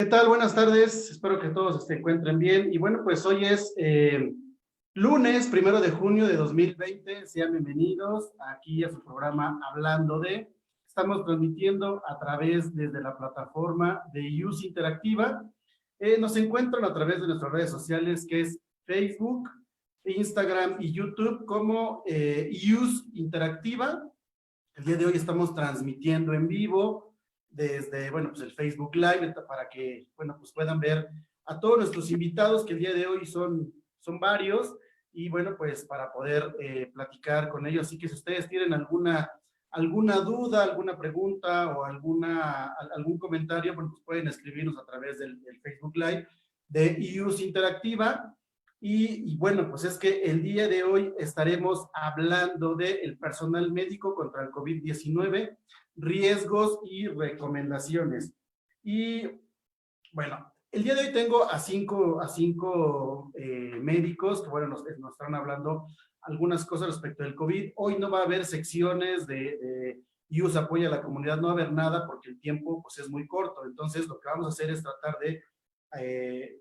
¿Qué tal? Buenas tardes. Espero que todos se encuentren bien. Y bueno, pues hoy es lunes, 1 de junio de 2020. Sean bienvenidos aquí a su programa Hablando de. Estamos transmitiendo a través desde la plataforma de Use Interactiva. Nos encuentran a través de nuestras redes sociales, que es Facebook, Instagram y YouTube, como Use Interactiva. El día de hoy estamos transmitiendo en vivo desde, bueno, pues el Facebook Live para que, bueno, pues puedan ver a todos nuestros invitados, que el día de hoy son varios, y bueno, pues para poder platicar con ellos. Así que si ustedes tienen alguna duda, alguna pregunta o algún comentario, bueno, pues pueden escribirnos a través del Facebook Live de IUS Interactiva. Y bueno, pues es que el día de hoy estaremos hablando del personal médico contra el COVID-19, riesgos y recomendaciones. Y bueno, el día de hoy tengo a cinco médicos que, bueno, nos estarán hablando algunas cosas respecto del COVID. Hoy no va a haber secciones de IUS apoya a la comunidad, no va a haber nada porque el tiempo pues es muy corto. Entonces lo que vamos a hacer es tratar de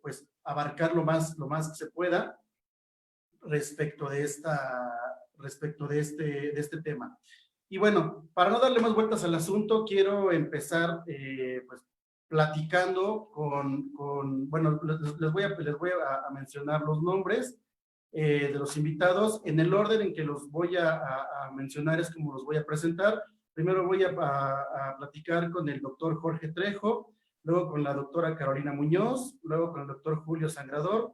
pues abarcar lo más que se pueda respecto de este tema. Y bueno, para no darle más vueltas al asunto, quiero empezar pues platicando bueno, les voy a mencionar los nombres de los invitados en el orden en que los voy a mencionar, es como los voy a presentar. Primero voy a platicar con el doctor Jorge Trejo, luego con la doctora Carolina Muñoz, luego con el doctor Julio Sangrador,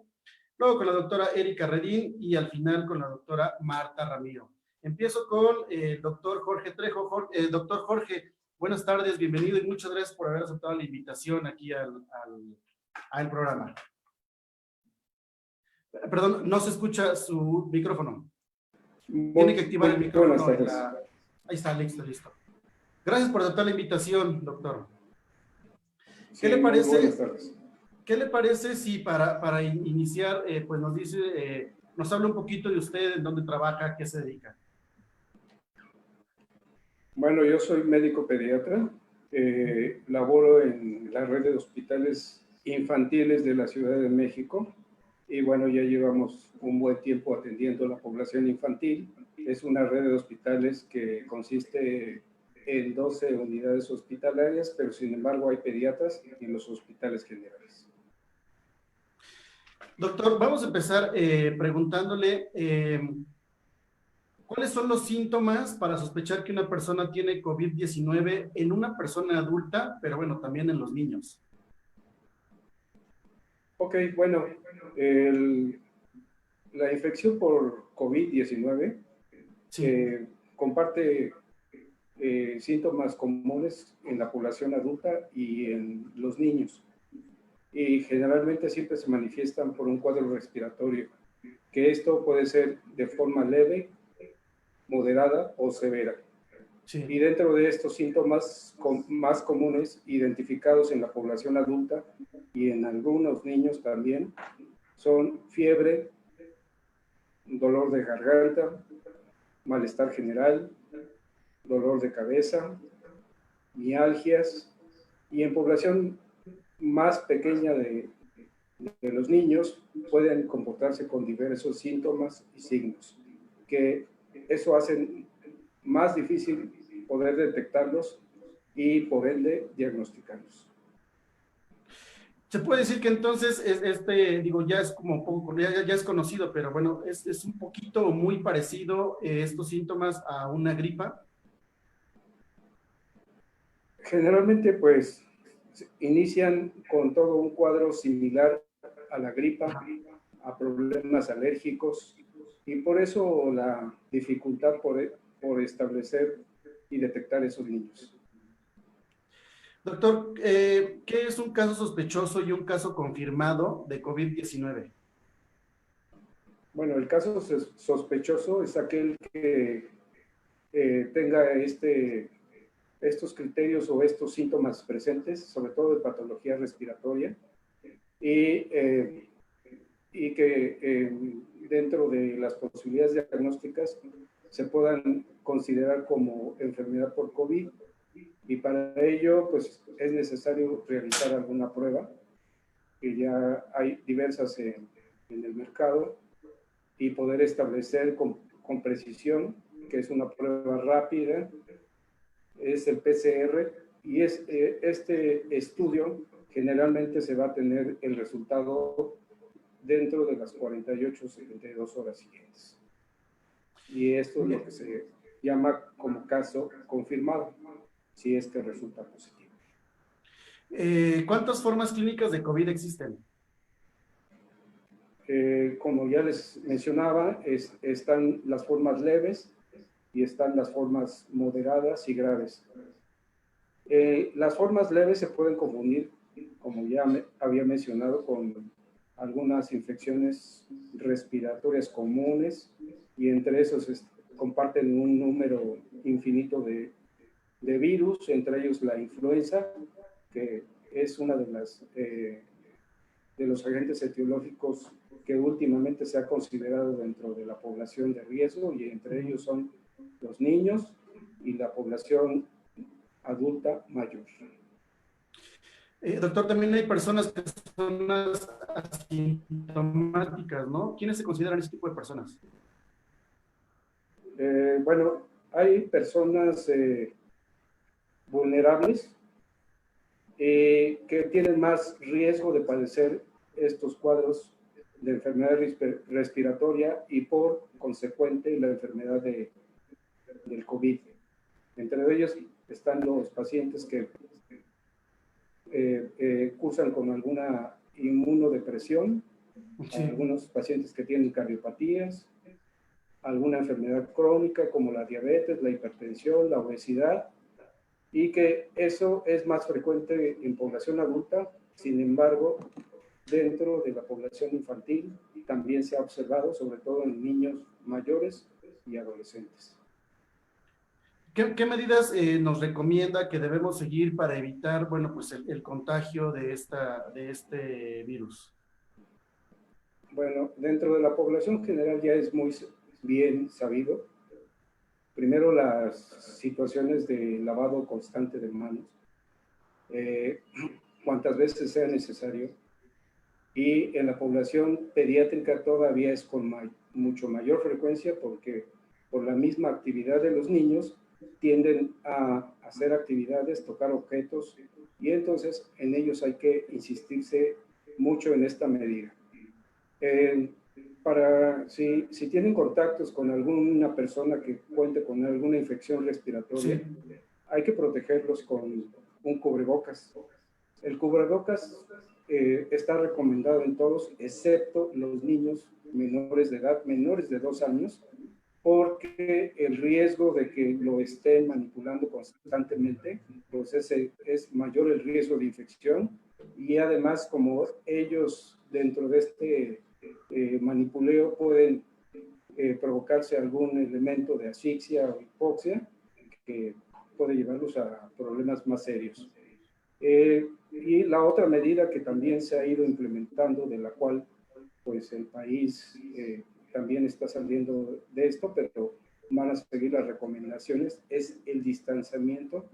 luego con la doctora Erika Redín y al final con la doctora Marta Ramiro. Empiezo con el doctor Jorge Trejo. Doctor Jorge, buenas tardes, bienvenido y muchas gracias por haber aceptado la invitación aquí al programa. Perdón, no se escucha su micrófono. Tiene que activar el micrófono. Ahí está, listo. Gracias por aceptar la invitación, doctor. ¿Qué le parece? Buenas tardes. ¿Qué le parece si para iniciar, pues nos habla un poquito de usted, en dónde trabaja, a qué se dedica? Bueno, yo soy médico pediatra, laboro en la red de hospitales infantiles de la Ciudad de México y bueno, ya llevamos un buen tiempo atendiendo a la población infantil. Es una red de hospitales que consiste en 12 unidades hospitalarias, pero sin embargo hay pediatras en los hospitales generales. Doctor, vamos a empezar preguntándole ¿cuáles son los síntomas para sospechar que una persona tiene COVID-19 en una persona adulta, pero bueno, también en los niños? Ok, bueno, la infección por COVID-19 sí. comparte síntomas comunes en la población adulta y en los niños. Y generalmente siempre se manifiestan por un cuadro respiratorio, que esto puede ser de forma leve, moderada o severa. Sí. Y dentro de estos síntomas más comunes identificados en la población adulta y en algunos niños también son fiebre, dolor de garganta, malestar general, dolor de cabeza, mialgias, y en población más pequeña de los niños pueden comportarse con diversos síntomas y signos, que eso hace más difícil poder detectarlos y por ende diagnosticarlos. Se puede decir que entonces ya es como poco, ya es conocido, pero bueno, es un poquito muy parecido estos síntomas a una gripa. Generalmente, pues, inician con todo un cuadro similar a la gripa, a problemas alérgicos, y por eso la dificultad por establecer y detectar esos niños. Doctor, ¿qué es un caso sospechoso y un caso confirmado de COVID-19? Bueno, el caso sospechoso es aquel que tenga estos criterios o estos síntomas presentes, sobre todo de patología respiratoria, y que dentro de las posibilidades diagnósticas se puedan considerar como enfermedad por COVID Y para ello, pues es necesario realizar alguna prueba, que ya hay diversas en el mercado, y poder establecer con precisión, que es una prueba rápida, es el PCR, y este estudio generalmente se va a tener el resultado dentro de las 48 o 72 horas siguientes. Y esto es lo que se llama como caso confirmado, si es que resulta positivo. ¿Cuántas formas clínicas de COVID existen? Como ya les mencionaba, están las formas leves y están las formas moderadas y graves. Las formas leves se pueden confundir, como ya había mencionado, con algunas infecciones respiratorias comunes, y entre esos comparten un número infinito de virus, entre ellos la influenza, que es una de los agentes etiológicos que últimamente se ha considerado dentro de la población de riesgo, y entre ellos son los niños y la población adulta mayor. Doctor, también hay personas que son asintomáticas, ¿no? ¿Quiénes se consideran ese tipo de personas? Bueno, hay personas vulnerables que tienen más riesgo de padecer estos cuadros de enfermedad respiratoria y por consecuente la enfermedad del COVID. Entre ellos están los pacientes que cursan con alguna inmunodepresión, sí, algunos pacientes que tienen cardiopatías, alguna enfermedad crónica como la diabetes, la hipertensión, la obesidad, y que eso es más frecuente en población adulta. Sin embargo, dentro de la población infantil también se ha observado, sobre todo en niños mayores y adolescentes. ¿Qué medidas nos recomienda que debemos seguir para evitar, bueno, pues el contagio de este virus? Bueno, dentro de la población general ya es muy bien sabido. Primero, las situaciones de lavado constante de manos, cuantas veces sea necesario. Y en la población pediátrica todavía es con mucho mayor frecuencia, porque por la misma actividad de los niños tienden a hacer actividades, tocar objetos, y entonces en ellos hay que insistirse mucho en esta medida. Si tienen contactos con alguna persona que cuente con alguna infección respiratoria, sí, hay que protegerlos con un cubrebocas. El cubrebocas está recomendado en todos, excepto los niños menores de edad, menores de 2 años, porque el riesgo de que lo estén manipulando constantemente, pues es mayor el riesgo de infección, y además como ellos dentro de este manipuleo pueden provocarse algún elemento de asfixia o hipoxia que puede llevarlos a problemas más serios. Y la otra medida que también se ha ido implementando, de la cual pues el país también está saliendo de esto, pero van a seguir las recomendaciones, es el distanciamiento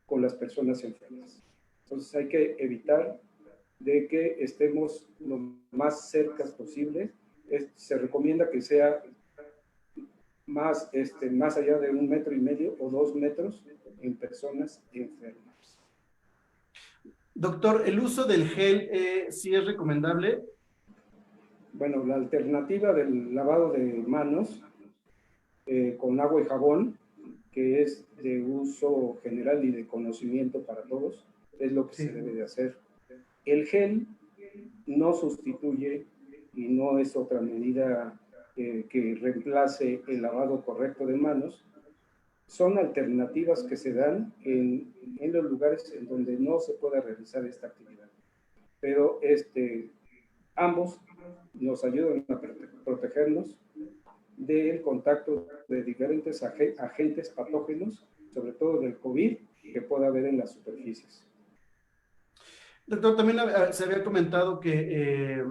con las personas enfermas. Entonces hay que evitar de que estemos lo más cerca posible. Se recomienda que sea más allá de 1,5 metros o 2 metros en personas enfermas. Doctor, ¿el uso del gel sí es recomendable? Bueno, la alternativa del lavado de manos con agua y jabón, que es de uso general y de conocimiento para todos, es lo que sí se debe de hacer. El gel no sustituye y no es otra medida que reemplace el lavado correcto de manos. Son alternativas que se dan en los lugares en donde no se pueda realizar esta actividad. Pero ambos nos ayudan a protegernos del contacto de diferentes agentes patógenos, sobre todo del COVID, que pueda haber en las superficies. Doctor, también se había comentado que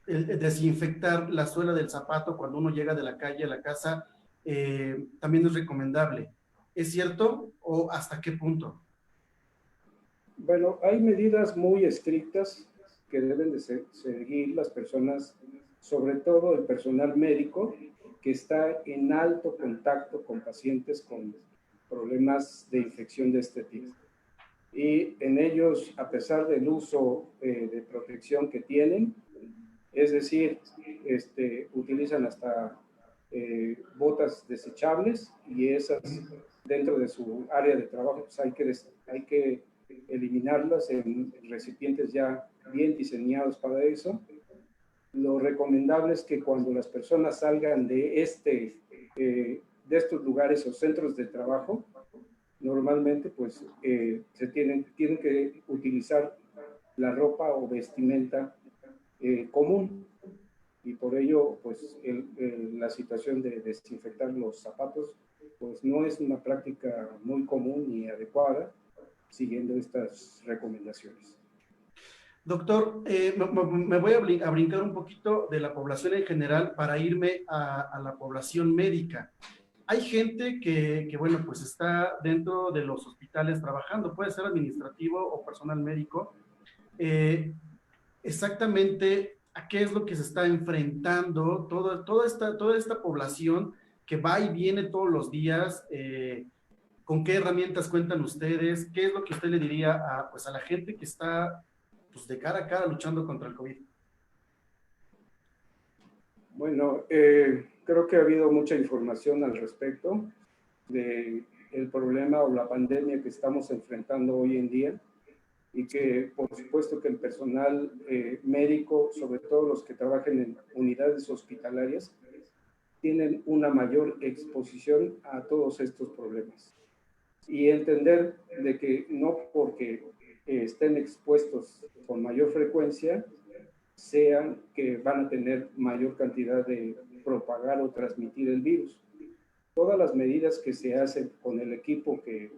el desinfectar la suela del zapato cuando uno llega de la calle a la casa también es recomendable. ¿Es cierto o hasta qué punto? Bueno, hay medidas muy estrictas que deben de seguir las personas, sobre todo el personal médico, que está en alto contacto con pacientes con problemas de infección de este tipo. Y en ellos, a pesar del uso de protección que tienen, es decir, utilizan hasta botas desechables, y esas dentro de su área de trabajo pues hay que eliminarlas en recipientes ya bien diseñados para eso. Lo recomendable es que cuando las personas salgan de de estos lugares o centros de trabajo, normalmente pues se tienen que utilizar la ropa o vestimenta común, y por ello pues la situación de desinfectar los zapatos pues no es una práctica muy común ni adecuada, siguiendo estas recomendaciones. Doctor, me voy a brincar un poquito de la población en general para irme a la población médica. Hay gente bueno, pues está dentro de los hospitales trabajando, puede ser administrativo o personal médico. Eh, Exactamente a qué es lo que se está enfrentando toda esta población que va y viene todos los días, con qué herramientas cuentan ustedes, qué es lo que usted le diría a, pues a la gente que está pues, de cara a cara luchando contra el COVID. Bueno, creo que ha habido mucha información al respecto de el problema o la pandemia que estamos enfrentando hoy en día, y que por supuesto que el personal médico, sobre todo los que trabajan en unidades hospitalarias, tienen una mayor exposición a todos estos problemas. Y entender de que no porque estén expuestos con mayor frecuencia, sean que van a tener mayor cantidad de propagar o transmitir el virus. Todas las medidas que se hacen con el equipo que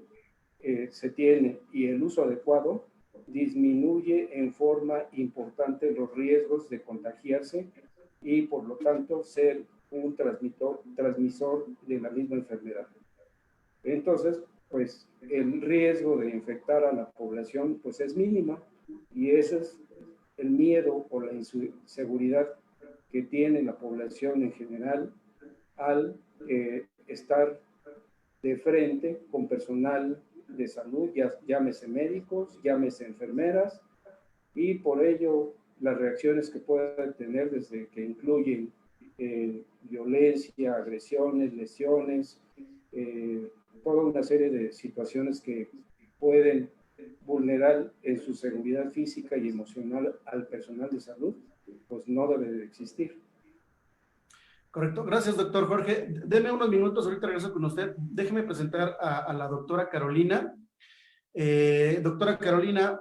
se tiene y el uso adecuado disminuye en forma importante los riesgos de contagiarse y por lo tanto ser un transmisor de la misma enfermedad. Entonces, pues el riesgo de infectar a la población pues es mínima, y ese es el miedo o la inseguridad que tiene la población en general al estar de frente con personal de salud, llámese médicos, llámese enfermeras, y por ello las reacciones que pueden tener desde que incluyen violencia, agresiones, lesiones, toda una serie de situaciones que pueden vulnerar en su seguridad física y emocional al personal de salud, pues no debe de existir. Correcto. Gracias, doctor Jorge. Deme unos minutos, ahorita regreso con usted. Déjeme presentar a la doctora Carolina. Doctora Carolina,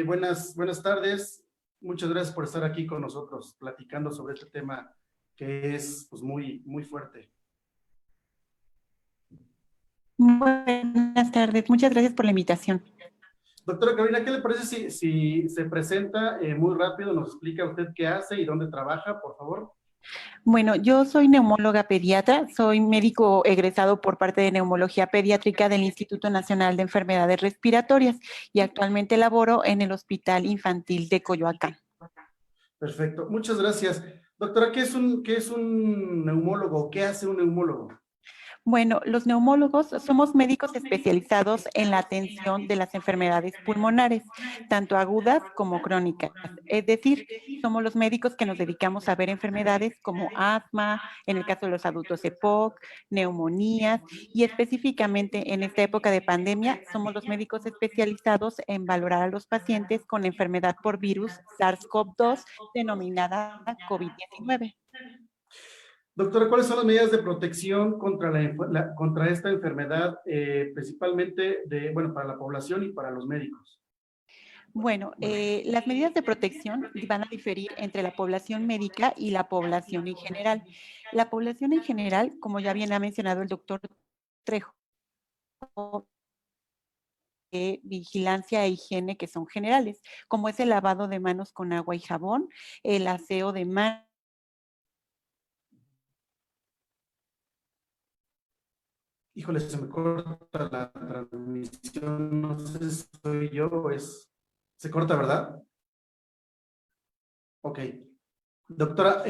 buenas tardes. Muchas gracias por estar aquí con nosotros platicando sobre este tema que es pues, muy fuerte. Buenas tardes, muchas gracias por la invitación. Doctora Carolina, ¿qué le parece si se presenta muy rápido, nos explica usted qué hace y dónde trabaja, por favor? Bueno, yo soy neumóloga pediatra, soy médico egresado por parte de neumología pediátrica del Instituto Nacional de Enfermedades Respiratorias y actualmente laboro en el Hospital Infantil de Coyoacán. Perfecto, muchas gracias. Doctora, ¿qué es un neumólogo? ¿Qué hace un neumólogo? Bueno, los neumólogos somos médicos especializados en la atención de las enfermedades pulmonares, tanto agudas como crónicas. Es decir, somos los médicos que nos dedicamos a ver enfermedades como asma, en el caso de los adultos EPOC, neumonías, y específicamente en esta época de pandemia somos los médicos especializados en valorar a los pacientes con enfermedad por virus SARS-CoV-2 denominada COVID-19. Doctora, ¿cuáles son las medidas de protección contra, contra esta enfermedad, principalmente para la población y para los médicos? Bueno, las medidas de protección van a diferir entre la población médica y la población en general. La población en general, como ya bien ha mencionado el doctor Trejo, vigilancia e higiene que son generales, como es el lavado de manos con agua y jabón, el aseo de manos, Híjole, se me corta la transmisión, no sé si soy yo o es... Se corta, ¿verdad? Ok. Doctora,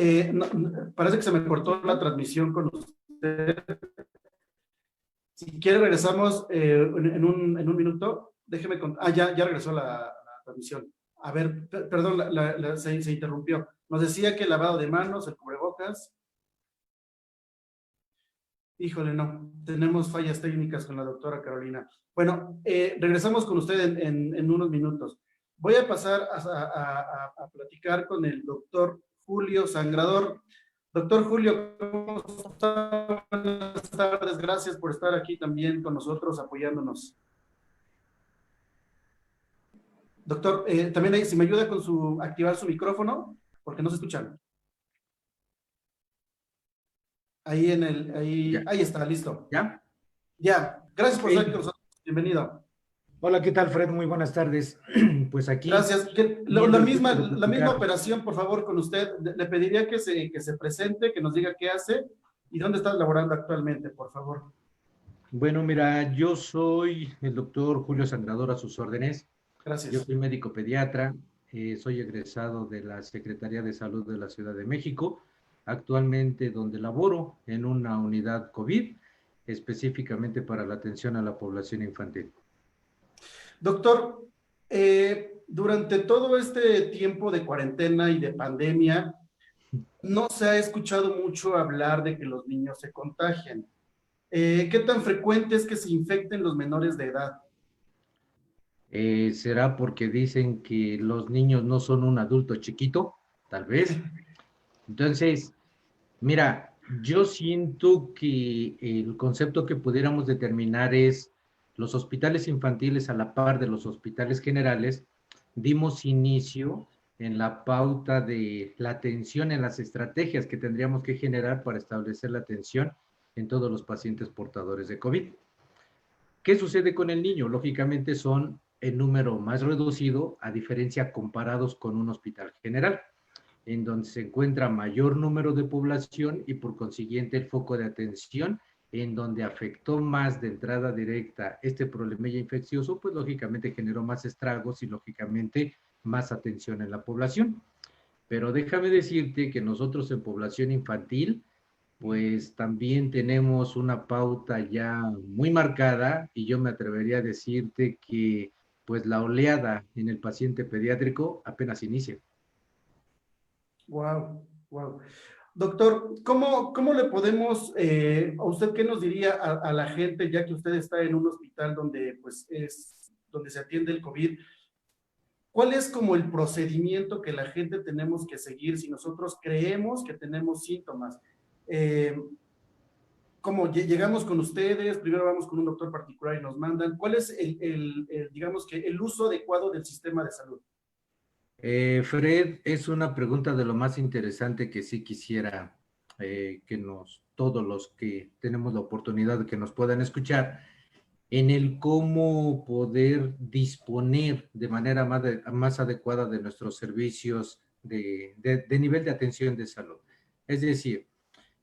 parece que se me cortó la transmisión con usted. Si quiere, regresamos en un minuto. Déjeme con... Ah, ya regresó la transmisión. A ver, perdón, se interrumpió. Nos decía que el lavado de manos, el cubrebocas. Híjole, no. Tenemos fallas técnicas con la doctora Carolina. Bueno, regresamos con usted en unos minutos. Voy a pasar a platicar con el doctor Julio Sangrador. Doctor Julio, ¿cómo está? Buenas tardes, gracias por estar aquí también con nosotros apoyándonos. Doctor, también ahí, si me ayuda con activar su micrófono, porque no se escuchan. Ahí ahí está, listo. ¿Ya? Ya, gracias por Ok. estar con nosotros. Bienvenido. Hola, ¿qué tal, Fred? Muy buenas tardes. Pues aquí. Gracias. Viendo La el misma, tiempo de la misma platicar. operación, por favor, con usted. Le pediría que se presente, que nos diga qué hace y dónde está laborando actualmente, por favor. Bueno, mira, yo soy el doctor Julio Sangrador a sus órdenes. Yo Gracias. soy médico pediatra, soy egresado de la Secretaría de Salud de la Ciudad de México, actualmente donde laboro en una unidad COVID, específicamente para la atención a la población infantil. Doctor, durante todo este tiempo de cuarentena y de pandemia, no se ha escuchado mucho hablar de que los niños se contagian. ¿Qué tan frecuente es que se infecten los menores de edad? ¿Será porque dicen que los niños no son un adulto chiquito? Tal vez. Entonces, mira, yo siento que el concepto que pudiéramos determinar es los hospitales infantiles a la par de los hospitales generales, dimos inicio en la pauta de la atención, en las estrategias que tendríamos que generar para establecer la atención en todos los pacientes portadores de COVID. ¿Qué sucede con el niño? Lógicamente son en número más reducido, a diferencia comparados con un hospital general, en donde se encuentra mayor número de población y por consiguiente el foco de atención en donde afectó más de entrada directa este problemilla infeccioso, pues lógicamente generó más estragos y lógicamente más atención en la población. Pero déjame decirte que nosotros en población infantil, pues también tenemos una pauta ya muy marcada y yo me atrevería a decirte que pues la oleada en el paciente pediátrico apenas inicia. Wow, wow. Doctor, ¿cómo le podemos, a usted qué nos diría a la gente, ya que usted está en un hospital donde, pues, donde se atiende el COVID? ¿Cuál es como el procedimiento que la gente tenemos que seguir si nosotros creemos que tenemos síntomas? ¿Cómo llegamos con ustedes? Primero vamos con un doctor particular y nos mandan. ¿Cuál es digamos que el uso adecuado del sistema de salud? Fred, es una pregunta de lo más interesante que sí quisiera que todos los que tenemos la oportunidad de que nos puedan escuchar, en el cómo poder disponer de manera más adecuada de nuestros servicios de nivel de atención de salud. Es decir,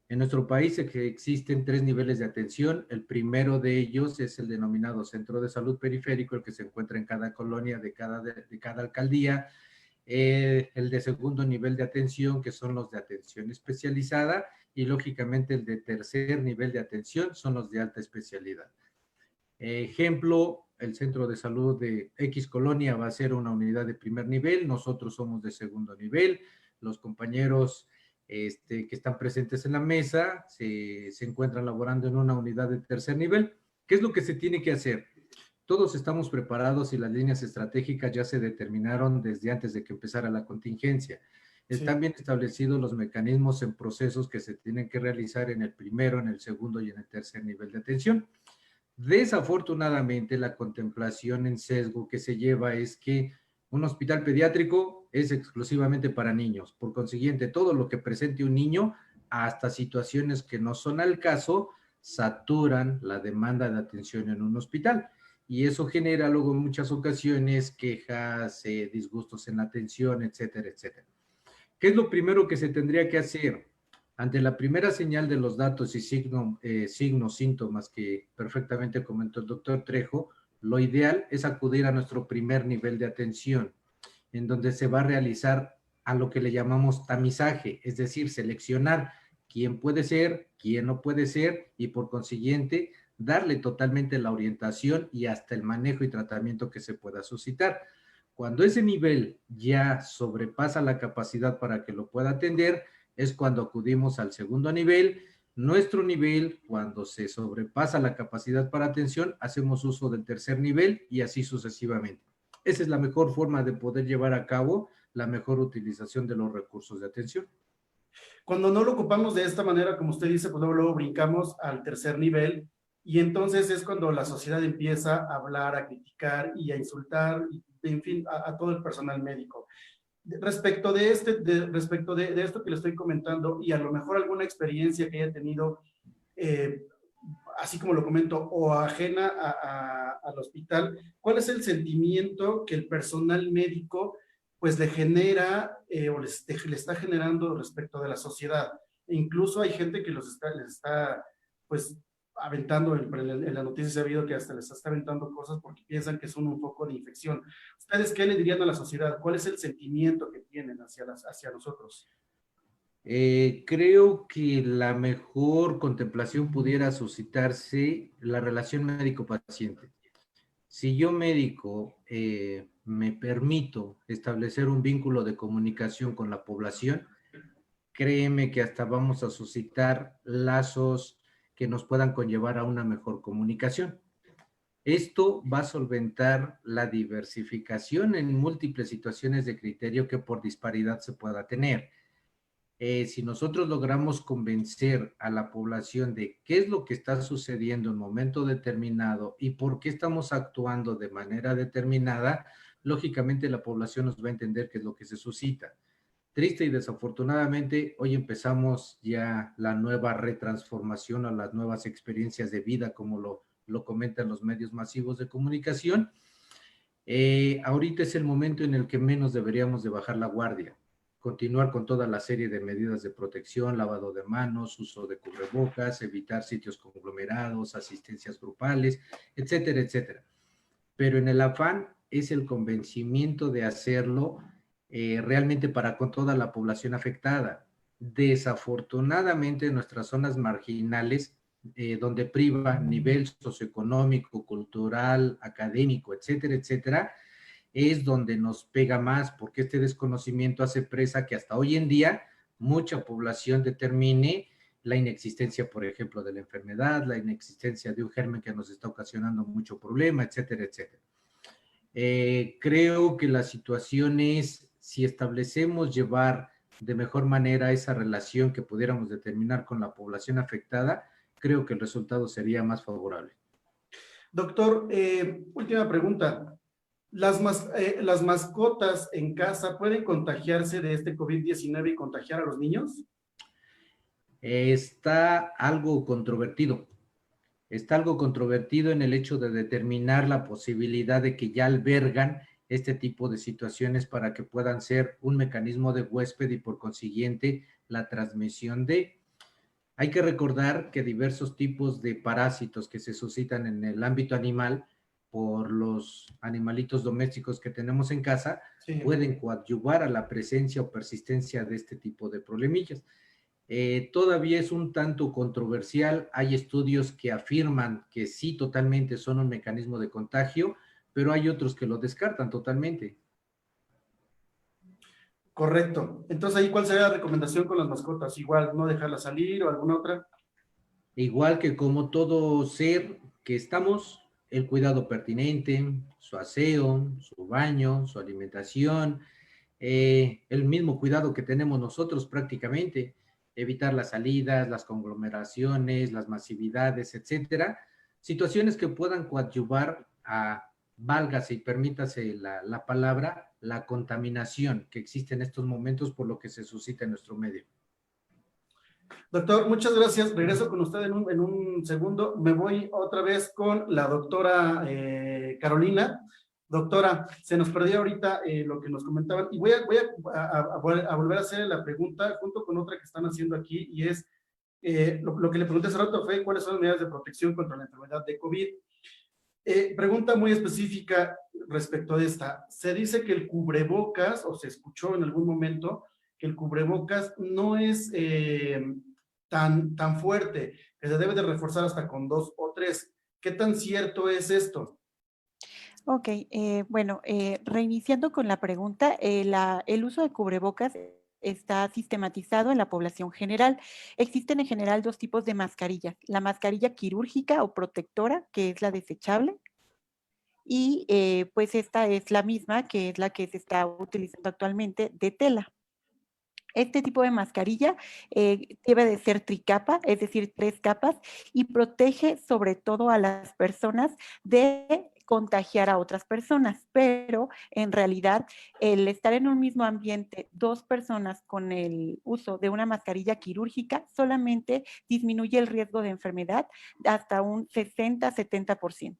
en nuestro país existen 3 niveles de atención. El primero de ellos es el denominado Centro de Salud Periférico, el que se encuentra en cada colonia de cada alcaldía. El de segundo nivel de atención, que son los de atención especializada, y lógicamente el de tercer nivel de atención son los de alta especialidad. Ejemplo, el centro de salud de X colonia va a ser una unidad de primer nivel, nosotros somos de segundo nivel, los compañeros que están presentes en la mesa se encuentran laborando en una unidad de tercer nivel. ¿Qué es lo que se tiene que hacer? Todos estamos preparados y las líneas estratégicas ya se determinaron desde antes de que empezara la contingencia. Están bien establecidos los mecanismos en procesos que se tienen que realizar en el primero, en el segundo y en el tercer nivel de atención. Desafortunadamente, la contemplación en sesgo que se lleva es que un hospital pediátrico es exclusivamente para niños. Por consiguiente, todo lo que presente un niño, hasta situaciones que no son al caso, saturan la demanda de atención en un hospital. Y eso genera luego en muchas ocasiones quejas, disgustos en la atención, etcétera, etcétera. ¿Qué es lo primero que se tendría que hacer? Ante la primera señal de los datos y signos, síntomas que perfectamente comentó el doctor Trejo, lo ideal es acudir a nuestro primer nivel de atención, en donde se va a realizar a lo que le llamamos tamizaje, es decir, seleccionar quién puede ser, quién no puede ser, y por consiguiente darle totalmente la orientación y hasta el manejo y tratamiento que se pueda suscitar. Cuando ese nivel ya sobrepasa la capacidad para que lo pueda atender, es cuando acudimos al segundo nivel. Nuestro nivel, cuando se sobrepasa la capacidad para atención, hacemos uso del tercer nivel y así sucesivamente. Esa es la mejor forma de poder llevar a cabo la mejor utilización de los recursos de atención. Cuando no lo ocupamos de esta manera, como usted dice, pues luego brincamos al tercer nivel y entonces es cuando la sociedad empieza a hablar, a criticar y a insultar, y, en fin, a todo el personal médico. Respecto de esto que le estoy comentando y a lo mejor alguna experiencia que haya tenido, así como lo comento, o ajena al hospital, ¿cuál es el sentimiento que el personal médico pues le genera o le está generando respecto de la sociedad? E incluso hay gente que les está pues aventando, en la noticia se ha habido que hasta les está aventando cosas porque piensan que son un foco de infección. ¿Ustedes qué le dirían a la sociedad? ¿Cuál es el sentimiento que tienen hacia nosotros? Creo que la mejor contemplación pudiera suscitarse la relación médico-paciente. Si yo médico me permito establecer un vínculo de comunicación con la población, créeme que hasta vamos a suscitar lazos que nos puedan conllevar a una mejor comunicación. Esto va a solventar la diversificación en múltiples situaciones de criterio que por disparidad se pueda tener. Si nosotros logramos convencer a la población de qué es lo que está sucediendo en un momento determinado y por qué estamos actuando de manera determinada, lógicamente la población nos va a entender qué es lo que se suscita. Triste y desafortunadamente, hoy empezamos ya la nueva retransformación a las nuevas experiencias de vida, como lo comentan los medios masivos de comunicación. Ahorita es el momento en el que menos deberíamos de bajar la guardia, continuar con toda la serie de medidas de protección, lavado de manos, uso de cubrebocas, evitar sitios conglomerados, asistencias grupales, etcétera, etcétera. Pero en el afán es el convencimiento de hacerlo realmente para con toda la población afectada. Desafortunadamente, en nuestras zonas marginales, donde priva nivel socioeconómico, cultural, académico, etcétera, etcétera, es donde nos pega más, porque este desconocimiento hace presa que hasta hoy en día mucha población determine la inexistencia, por ejemplo, de la enfermedad, la inexistencia de un germen que nos está ocasionando mucho problema, etcétera, etcétera. Creo que la situación es, si establecemos llevar de mejor manera esa relación que pudiéramos determinar con la población afectada, creo que el resultado sería más favorable. Doctor, última pregunta. ¿Las mascotas en casa pueden contagiarse de este COVID-19 y contagiar a los niños? Está algo controvertido. Está algo controvertido en el hecho de determinar la posibilidad de que ya albergan este tipo de situaciones para que puedan ser un mecanismo de huésped y por consiguiente la transmisión de... Hay que recordar que diversos tipos de parásitos que se suscitan en el ámbito animal por los animalitos domésticos que tenemos en casa, sí, pueden coadyuvar a la presencia o persistencia de este tipo de problemillas. Todavía es un tanto controversial, hay estudios que afirman que sí totalmente son un mecanismo de contagio, pero hay otros que lo descartan totalmente. Correcto. Entonces, ahí, ¿cuál sería la recomendación con las mascotas? Igual, ¿no dejarlas salir o alguna otra? Igual que como todo ser que estamos, el cuidado pertinente, su aseo, su baño, su alimentación, el mismo cuidado que tenemos nosotros prácticamente, evitar las salidas, las conglomeraciones, las masividades, etcétera, situaciones que puedan coadyuvar a, válgase y permítase la palabra, la contaminación que existe en estos momentos por lo que se suscita en nuestro medio. Doctor, muchas gracias. Regreso con usted en un segundo. Me voy otra vez con la doctora Carolina. Doctora, se nos perdió ahorita lo que nos comentaban y voy a volver a hacer la pregunta junto con otra que están haciendo aquí y es, lo que le pregunté hace rato fue cuáles son las medidas de protección contra la enfermedad de COVID. Pregunta muy específica respecto de esta. Se dice que el cubrebocas, o se escuchó en algún momento, que el cubrebocas no es tan fuerte, que se debe de reforzar hasta con 2 o 3. ¿Qué tan cierto es esto? Ok, bueno, reiniciando con la pregunta, el uso de cubrebocas está sistematizado en la población general. Existen en general dos tipos de mascarillas, la mascarilla quirúrgica o protectora, que es la desechable, y pues esta es la misma, que es la que se está utilizando actualmente de tela. Este tipo de mascarilla debe de ser tricapa, es decir, 3 capas, y protege sobre todo a las personas de contagiar a otras personas, pero en realidad el estar en un mismo ambiente, 2 personas con el uso de una mascarilla quirúrgica solamente disminuye el riesgo de enfermedad hasta un 60-70%.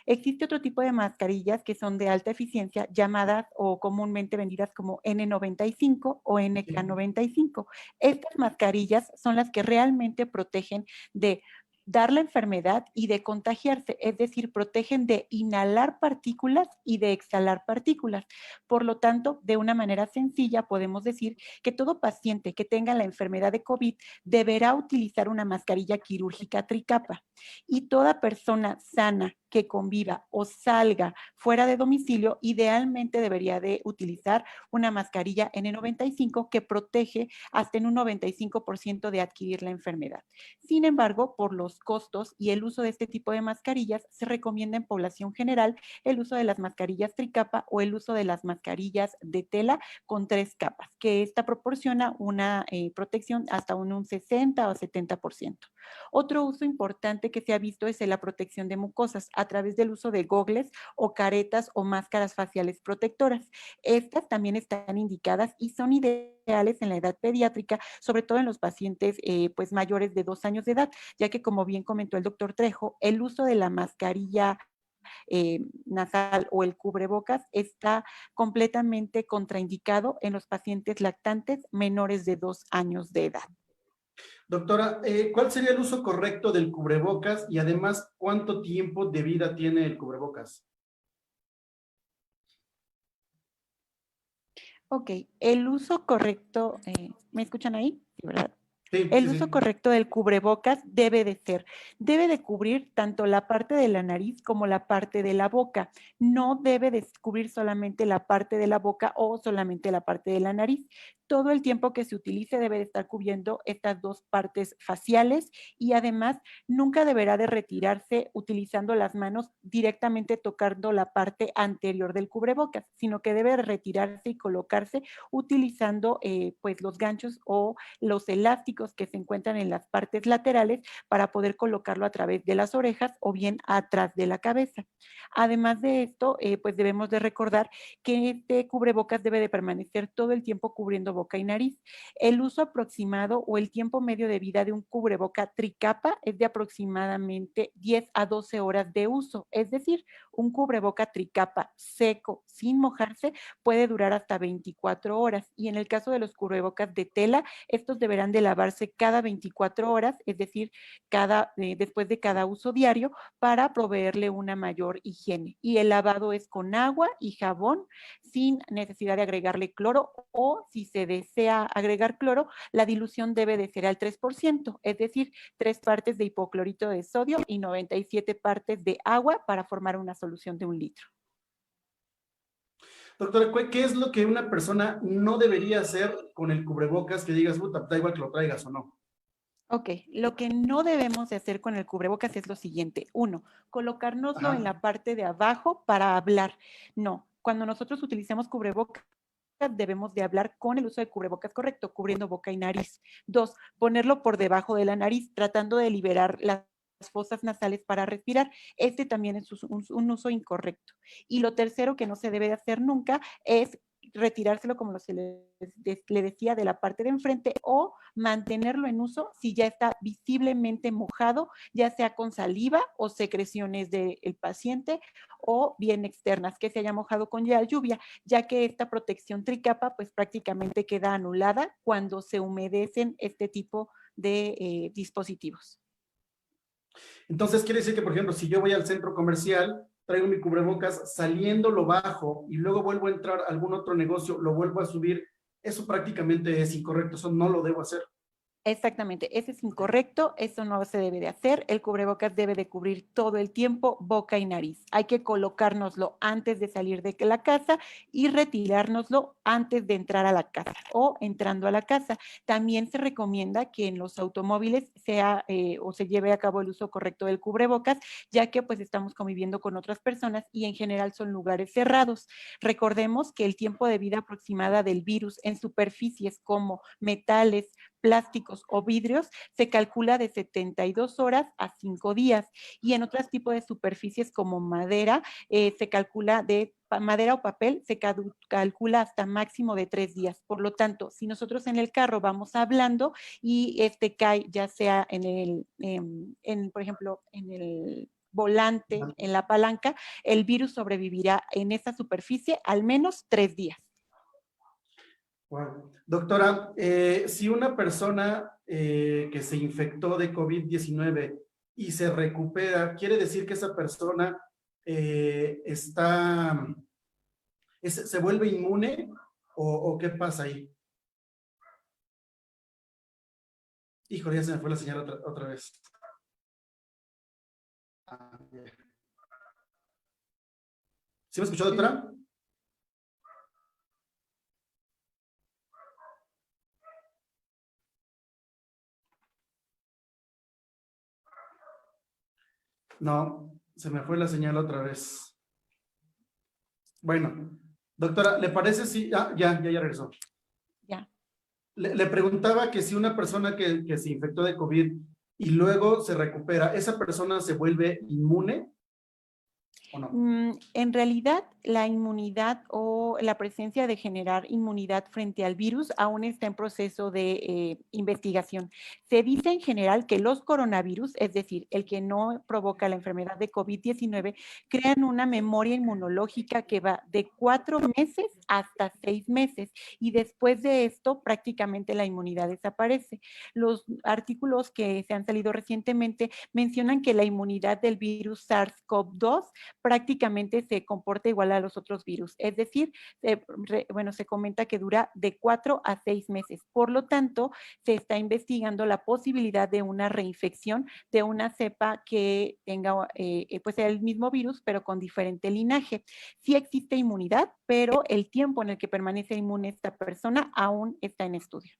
Existe otro tipo de mascarillas que son de alta eficiencia, llamadas o comúnmente vendidas como N95 o NK95. Estas mascarillas son las que realmente protegen de dar la enfermedad y de contagiarse, es decir, protegen de inhalar partículas y de exhalar partículas. Por lo tanto, de una manera sencilla podemos decir que todo paciente que tenga la enfermedad de COVID deberá utilizar una mascarilla quirúrgica tricapa y toda persona sana que conviva o salga fuera de domicilio, idealmente debería de utilizar una mascarilla N95 que protege hasta en un 95% de adquirir la enfermedad. Sin embargo, por los costos y el uso de este tipo de mascarillas, se recomienda en población general el uso de las mascarillas tricapa o el uso de las mascarillas de tela con 3 capas, que esta proporciona una protección hasta un 60 o 70%. Otro uso importante que se ha visto es la protección de mucosas a través del uso de gogles o caretas o máscaras faciales protectoras. Estas también están indicadas y son ideales en la edad pediátrica, sobre todo en los pacientes pues mayores de 2 años de edad, ya que como bien comentó el doctor Trejo, el uso de la mascarilla nasal o el cubrebocas está completamente contraindicado en los pacientes lactantes menores de 2 años de edad. Doctora, ¿cuál sería el uso correcto del cubrebocas y además cuánto tiempo de vida tiene el cubrebocas? Ok, el uso correcto, ¿me escuchan ahí? Sí, ¿verdad? Sí, El sí, uso sí. correcto del cubrebocas debe de cubrir tanto la parte de la nariz como la parte de la boca. No debe de cubrir solamente la parte de la boca o solamente la parte de la nariz. Todo el tiempo que se utilice debe de estar cubriendo estas 2 partes faciales y además nunca deberá de retirarse utilizando las manos directamente tocando la parte anterior del cubrebocas, sino que debe retirarse y colocarse utilizando pues los ganchos o los elásticos que se encuentran en las partes laterales para poder colocarlo a través de las orejas o bien atrás de la cabeza. Además de esto, pues debemos de recordar que este cubrebocas debe de permanecer todo el tiempo cubriendo boca y nariz. El uso aproximado o el tiempo medio de vida de un cubreboca tricapa es de aproximadamente 10 a 12 horas de uso, es decir, un cubreboca tricapa seco, sin mojarse, puede durar hasta 24 horas y en el caso de los cubrebocas de tela, estos deberán de lavarse cada 24 horas, es decir, después de cada uso diario para proveerle una mayor higiene. Y el lavado es con agua y jabón sin necesidad de agregarle cloro o si se desea agregar cloro, la dilución debe de ser al 3%, es decir, 3 partes de hipoclorito de sodio y 97 partes de agua para formar una solución de 1 litro. Doctora, ¿qué es lo que una persona no debería hacer con el cubrebocas que digas, puta, da igual que lo traigas o no? Ok, lo que no debemos de hacer con el cubrebocas es lo siguiente. 1, colocárnoslo en Ajá. la parte de abajo para hablar. No, cuando nosotros utilicemos cubrebocas, debemos de hablar con el uso de cubrebocas correcto, cubriendo boca y nariz. 2, ponerlo por debajo de la nariz, tratando de liberar las fosas nasales para respirar. Este también es un uso incorrecto. Y lo tercero que no se debe de hacer nunca es retirárselo, como le decía, de la parte de enfrente, o mantenerlo en uso si ya está visiblemente mojado, ya sea con saliva o secreciones del paciente, o bien externas, que se haya mojado con la lluvia, ya que esta protección tricapa pues prácticamente queda anulada cuando se humedecen este tipo de dispositivos. Entonces quiere decir que, por ejemplo, si yo voy al centro comercial, traigo mi cubrebocas, saliendo lo bajo y luego vuelvo a entrar a algún otro negocio, lo vuelvo a subir, eso prácticamente es incorrecto, eso no lo debo hacer. Exactamente, ese es incorrecto, eso no se debe de hacer, el cubrebocas debe de cubrir todo el tiempo boca y nariz. Hay que colocárnoslo antes de salir de la casa y retirárnoslo antes de entrar a la casa o entrando a la casa. También se recomienda que en los automóviles sea o se lleve a cabo el uso correcto del cubrebocas, ya que pues estamos conviviendo con otras personas y en general son lugares cerrados. Recordemos que el tiempo de vida aproximada del virus en superficies como metales, plásticos o vidrios se calcula de 72 horas a 5 días y en otros tipos de superficies como madera se calcula de madera o papel se calcula hasta máximo de 3 días. Por lo tanto, si nosotros en el carro vamos hablando y cae ya sea por ejemplo, en el volante, en la palanca, el virus sobrevivirá en esa superficie al menos 3 días. Wow. Doctora, si una persona que se infectó de COVID-19 y se recupera, ¿quiere decir que esa persona se vuelve inmune o qué pasa ahí? Híjole, ya se me fue la señal otra vez. ¿Sí me escuchó, doctora? No, se me fue la señal otra vez. Bueno, doctora, ¿le parece si... ya regresó. Ya. Le preguntaba que si una persona que se infectó de COVID y luego se recupera, ¿esa persona se vuelve inmune o no? En realidad, la inmunidad o la presencia de generar inmunidad frente al virus aún está en proceso de investigación. Se dice en general que los coronavirus, es decir, el que no provoca la enfermedad de COVID-19, crean una memoria inmunológica que va de 4 meses hasta 6 meses y después de esto prácticamente la inmunidad desaparece. Los artículos que se han salido recientemente mencionan que la inmunidad del virus SARS-CoV-2 prácticamente se comporta igual a los otros virus. Es decir, se comenta que dura de 4 a 6 meses. Por lo tanto, se está investigando la posibilidad de una reinfección de una cepa que tenga pues el mismo virus, pero con diferente linaje. Sí existe inmunidad, pero el tiempo en el que permanece inmune esta persona aún está en estudio.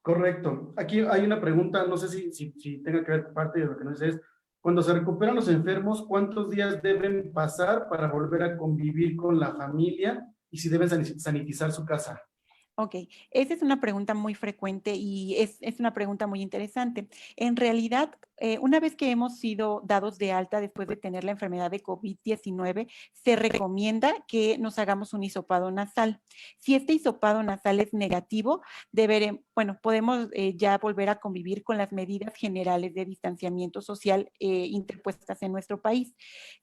Correcto. Aquí hay una pregunta, no sé si tenga que ver parte de lo que nos dice es, cuando se recuperan los enfermos, ¿cuántos días deben pasar para volver a convivir con la familia y si deben sanitizar su casa? Ok, esa es una pregunta muy frecuente y es una pregunta muy interesante. En realidad, una vez que hemos sido dados de alta después de tener la enfermedad de COVID-19, se recomienda que nos hagamos un hisopado nasal. Si este hisopado nasal es negativo, podemos ya volver a convivir con las medidas generales de distanciamiento social interpuestas en nuestro país.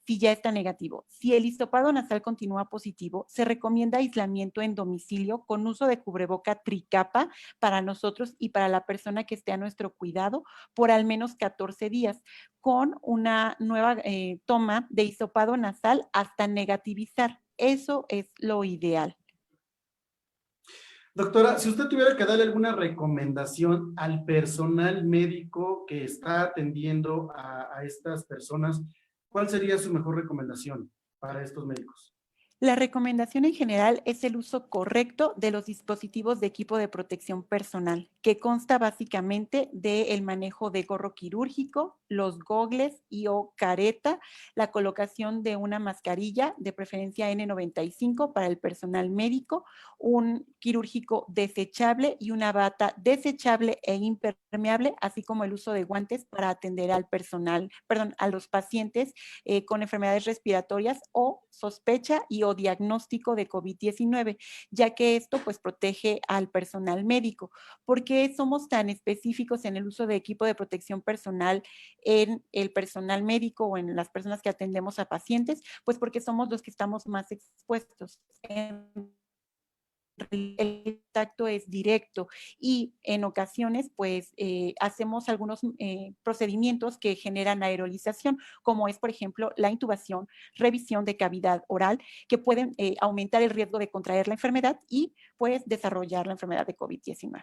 Si ya está negativo. Si el hisopado nasal continúa positivo, se recomienda aislamiento en domicilio con uso de cubreboca tricapa para nosotros y para la persona que esté a nuestro cuidado por al menos 14 días, con una nueva toma de hisopado nasal hasta negativizar. Eso es lo ideal. Doctora, si usted tuviera que darle alguna recomendación al personal médico que está atendiendo a estas personas, ¿cuál sería su mejor recomendación para estos médicos? La recomendación en general es el uso correcto de los dispositivos de equipo de protección personal, que consta básicamente del manejo de gorro quirúrgico, los gogles y o careta, la colocación de una mascarilla, de preferencia N95 para el personal médico, un quirúrgico desechable y una bata desechable e impermeable, así como el uso de guantes para atender al a los pacientes con enfermedades respiratorias o sospecha y tratamiento o diagnóstico de COVID-19, ya que esto pues protege al personal médico. ¿Por qué somos tan específicos en el uso de equipo de protección personal en el personal médico o en las personas que atendemos a pacientes? Pues porque somos los que estamos más expuestos. El contacto es directo y en ocasiones pues hacemos algunos procedimientos que generan aerolización, como es por ejemplo la intubación, revisión de cavidad oral, que pueden aumentar el riesgo de contraer la enfermedad y pues desarrollar la enfermedad de COVID-19.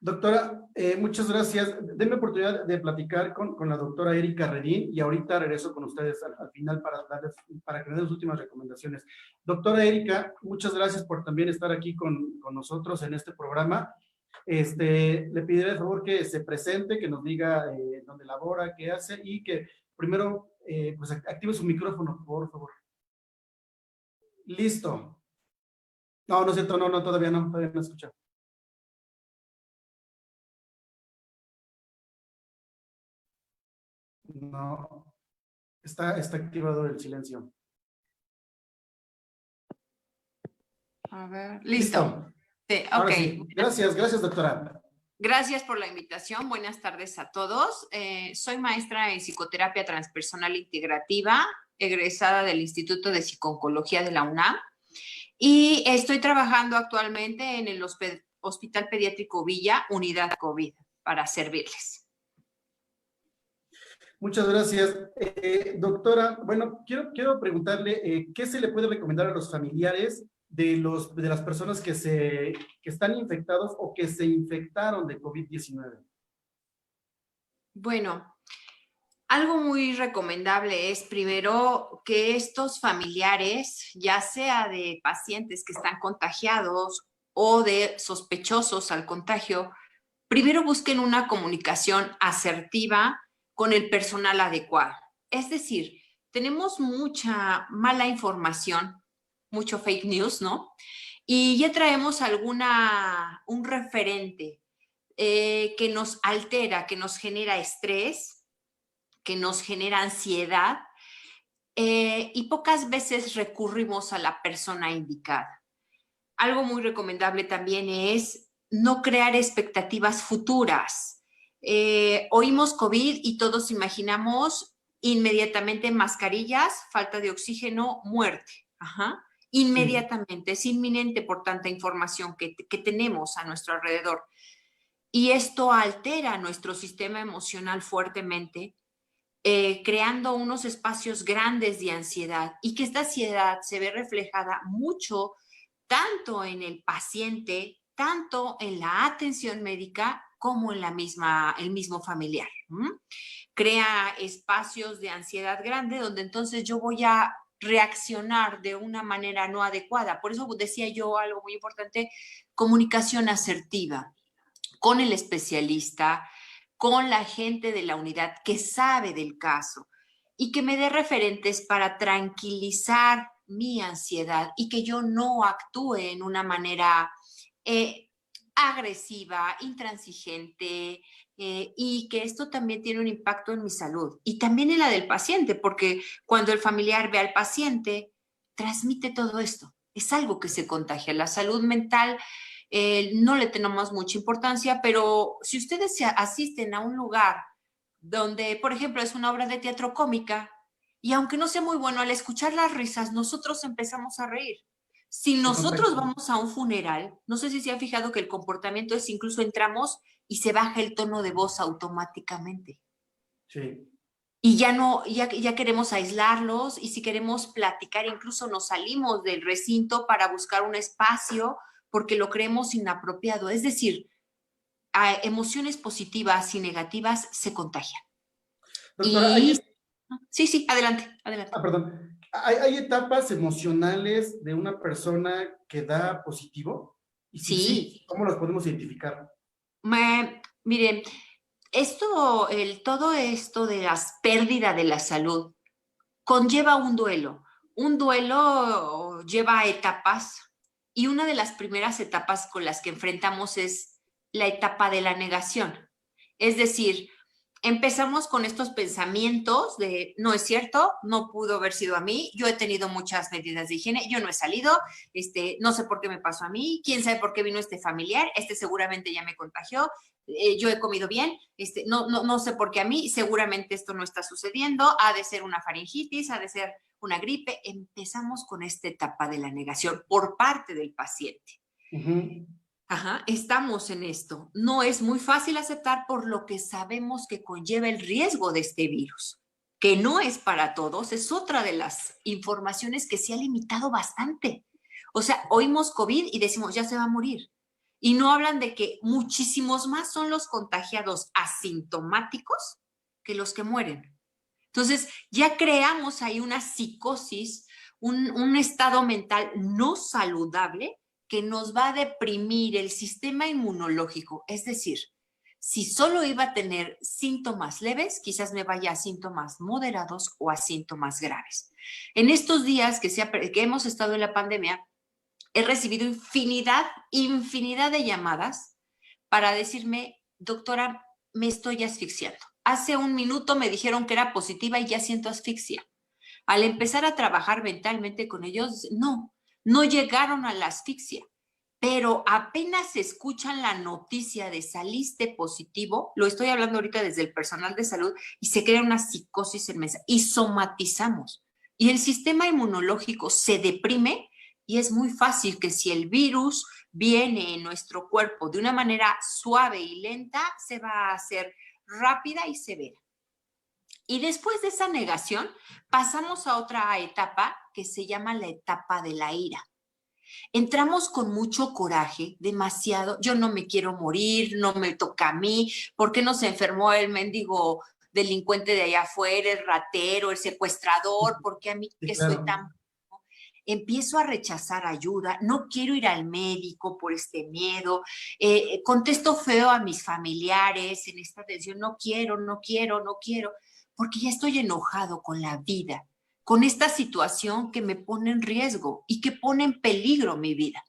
Doctora, muchas gracias. Denme oportunidad de platicar con la doctora Erika Redín y ahorita regreso con ustedes al final para que me den las últimas recomendaciones. Doctora Erika, muchas gracias por también estar aquí con nosotros en este programa. Le pediré de favor que se presente, que nos diga dónde labora, qué hace y que primero pues active su micrófono, por favor. Listo. No, no es cierto, no, todavía no escucha. No, está activado el silencio. A ver, listo. Sí, ok. Sí. Gracias, doctora. Gracias por la invitación. Buenas tardes a todos. Soy maestra en psicoterapia transpersonal integrativa, egresada del Instituto de Psico-Oncología de la UNAM, y estoy trabajando actualmente en el Hospital Pediátrico Villa, Unidad COVID, para servirles. Muchas gracias. Doctora, bueno, quiero preguntarle, ¿qué se le puede recomendar a los familiares de las personas que están infectados o que se infectaron de COVID-19? Bueno, algo muy recomendable es primero que estos familiares, ya sea de pacientes que están contagiados o de sospechosos al contagio, primero busquen una comunicación asertiva con el personal adecuado. Es decir, tenemos mucha mala información, mucho fake news, ¿no? Y ya traemos un referente que nos altera, que nos genera estrés, que nos genera ansiedad, y pocas veces recurrimos a la persona indicada. Algo muy recomendable también es no crear expectativas futuras. Oímos COVID y todos imaginamos inmediatamente mascarillas, falta de oxígeno, muerte. Ajá. Inmediatamente, es inminente por tanta información que tenemos a nuestro alrededor. Y esto altera nuestro sistema emocional fuertemente, creando unos espacios grandes de ansiedad, y que esta ansiedad se ve reflejada mucho tanto en el paciente, tanto en la atención médica como en el mismo familiar. Crea espacios de ansiedad grande donde entonces yo voy a reaccionar de una manera no adecuada. Por eso decía yo algo muy importante: comunicación asertiva con el especialista, con la gente de la unidad que sabe del caso y que me dé referentes para tranquilizar mi ansiedad y que yo no actúe en una manera agresiva, intransigente, y que esto también tiene un impacto en mi salud y también en la del paciente, porque cuando el familiar ve al paciente, transmite todo esto. Es algo que se contagia. La salud mental no le tenemos mucha importancia, pero si ustedes asisten a un lugar donde, por ejemplo, es una obra de teatro cómica, y aunque no sea muy bueno, al escuchar las risas, nosotros empezamos a reír. Si nosotros vamos a un funeral, no sé si se han fijado que el comportamiento es incluso entramos y se baja el tono de voz automáticamente. Sí. Y ya queremos aislarlos, y si queremos platicar, incluso nos salimos del recinto para buscar un espacio porque lo creemos inapropiado. Es decir, emociones positivas y negativas se contagian. Doctora, Sí, adelante. Perdón. ¿Hay etapas emocionales de una persona que da positivo? Y sí, ¿cómo las podemos identificar? Miren, todo esto de las pérdidas de la salud conlleva un duelo. Un duelo lleva etapas, y una de las primeras etapas con las que enfrentamos es la etapa de la negación. Es decir, empezamos con estos pensamientos de no es cierto, no pudo haber sido a mí, yo he tenido muchas medidas de higiene, yo no he salido, no sé por qué me pasó a mí, quién sabe por qué vino este familiar, seguramente ya me contagió, yo he comido bien, no sé por qué a mí, seguramente esto no está sucediendo, ha de ser una faringitis, ha de ser una gripe. Empezamos con esta etapa de la negación por parte del paciente. Ajá, estamos en esto. No es muy fácil aceptar por lo que sabemos que conlleva el riesgo de este virus, que no es para todos, es otra de las informaciones que se ha limitado bastante. O sea, oímos COVID y decimos, ya se va a morir. Y no hablan de que muchísimos más son los contagiados asintomáticos que los que mueren. Entonces, ya creamos ahí una psicosis, un estado mental no saludable que nos va a deprimir el sistema inmunológico. Es decir, si solo iba a tener síntomas leves, quizás me vaya a síntomas moderados o a síntomas graves. En estos días que hemos estado en la pandemia, he recibido infinidad de llamadas para decirme, doctora, me estoy asfixiando. Hace un minuto me dijeron que era positiva y ya siento asfixia. Al empezar a trabajar mentalmente con ellos, no llegaron a la asfixia, pero apenas escuchan la noticia de saliste positivo, lo estoy hablando ahorita desde el personal de salud, y se crea una psicosis inmensa y somatizamos. Y el sistema inmunológico se deprime y es muy fácil que si el virus viene en nuestro cuerpo de una manera suave y lenta, se va a hacer rápida y severa. Y después de esa negación, pasamos a otra etapa que se llama la etapa de la ira. Entramos con mucho coraje, demasiado, yo no me quiero morir, no me toca a mí, ¿por qué no se enfermó el mendigo delincuente de allá afuera, el ratero, el secuestrador? ¿Por qué a mí que soy tan... Empiezo a rechazar ayuda, no quiero ir al médico por este miedo, contesto feo a mis familiares en esta tensión, no quiero, porque ya estoy enojado con la vida, con esta situación que me pone en riesgo y que pone en peligro mi vida.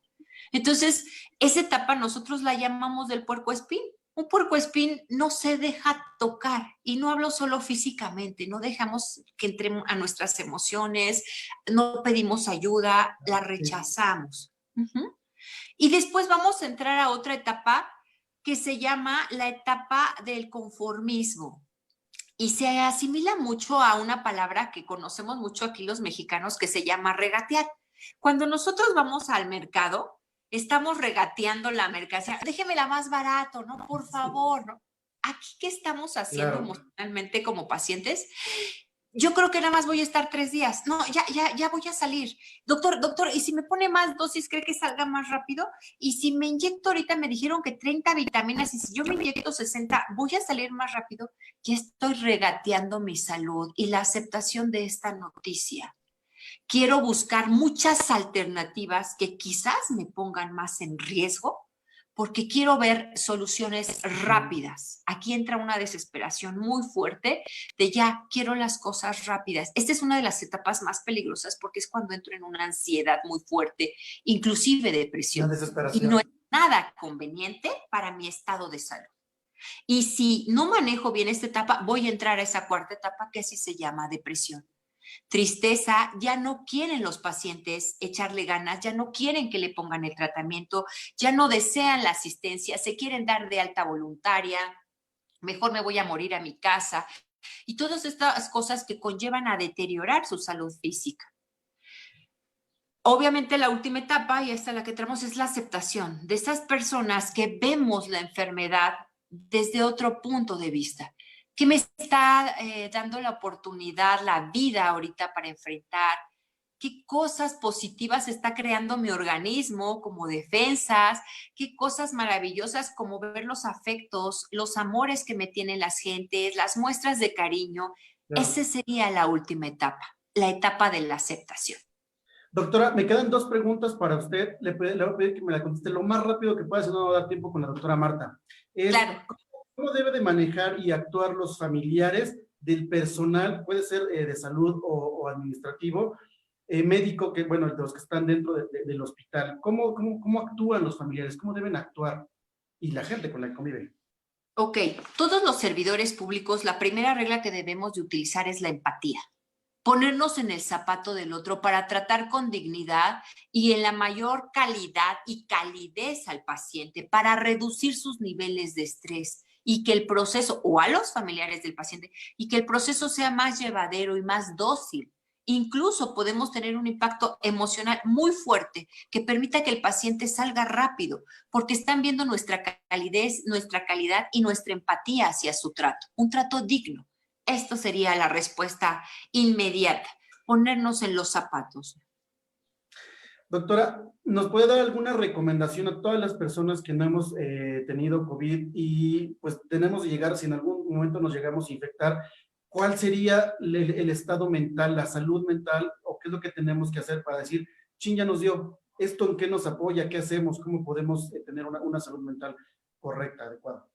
Entonces, esa etapa nosotros la llamamos del puercoespín. Un puercoespín no se deja tocar, y no hablo solo físicamente, no dejamos que entremos a nuestras emociones, no pedimos ayuda, la rechazamos. Y después vamos a entrar a otra etapa que se llama la etapa del conformismo. Y se asimila mucho a una palabra que conocemos mucho aquí los mexicanos que se llama regatear. Cuando nosotros vamos al mercado, estamos regateando la mercancía, déjemela más barato, ¿no? Por favor, ¿no? Aquí, ¿qué estamos haciendo emocionalmente como pacientes? Yo creo que nada más voy a estar 3 días. No, ya voy a salir. Doctor, ¿y si me pone más dosis, cree que salga más rápido? Y si me inyecto ahorita, me dijeron que 30 vitaminas, y si yo me inyecto 60, ¿voy a salir más rápido? Ya estoy regateando mi salud y la aceptación de esta noticia. Quiero buscar muchas alternativas que quizás me pongan más en riesgo, porque quiero ver soluciones rápidas. Aquí entra una desesperación muy fuerte de ya quiero las cosas rápidas. Esta es una de las etapas más peligrosas porque es cuando entro en una ansiedad muy fuerte, inclusive depresión. Y no es nada conveniente para mi estado de salud. Y si no manejo bien esta etapa, voy a entrar a esa cuarta etapa que así se llama depresión. Tristeza, ya no quieren los pacientes echarle ganas, ya no quieren que le pongan el tratamiento, ya no desean la asistencia, se quieren dar de alta voluntaria, mejor me voy a morir a mi casa, y todas estas cosas que conllevan a deteriorar su salud física. Obviamente la última etapa, y esta es la que tenemos, es la aceptación de esas personas que vemos la enfermedad desde otro punto de vista. ¿Qué me está dando la oportunidad, la vida ahorita para enfrentar? ¿Qué cosas positivas está creando mi organismo como defensas? ¿Qué cosas maravillosas como ver los afectos, los amores que me tienen las gentes, las muestras de cariño? Claro. Esa sería la última etapa, la etapa de la aceptación. Doctora, me quedan 2 preguntas para usted. Le voy a pedir que me la conteste lo más rápido que pueda, si no va a dar tiempo con la doctora Marta. Claro. ¿Cómo debe de manejar y actuar los familiares del personal, puede ser de salud o administrativo, médico, que bueno, de los que están dentro del hospital? ¿Cómo actúan los familiares? ¿Cómo deben actuar? Y la gente con la que conviven. Ok, todos los servidores públicos, la primera regla que debemos de utilizar es la empatía. Ponernos en el zapato del otro para tratar con dignidad y en la mayor calidad y calidez al paciente para reducir sus niveles de estrés y que el proceso, o a los familiares del paciente, y que el proceso sea más llevadero y más dócil. Incluso podemos tener un impacto emocional muy fuerte que permita que el paciente salga rápido, porque están viendo nuestra calidez, nuestra calidad y nuestra empatía hacia su trato, un trato digno. Esto sería la respuesta inmediata, ponernos en los zapatos. Doctora, ¿nos puede dar alguna recomendación a todas las personas que no hemos tenido COVID y pues tenemos que llegar, si en algún momento nos llegamos a infectar, cuál sería el estado mental, la salud mental, o qué es lo que tenemos que hacer para decir, chin, ya nos dio, esto en qué nos apoya, qué hacemos, cómo podemos tener una salud mental correcta, adecuada?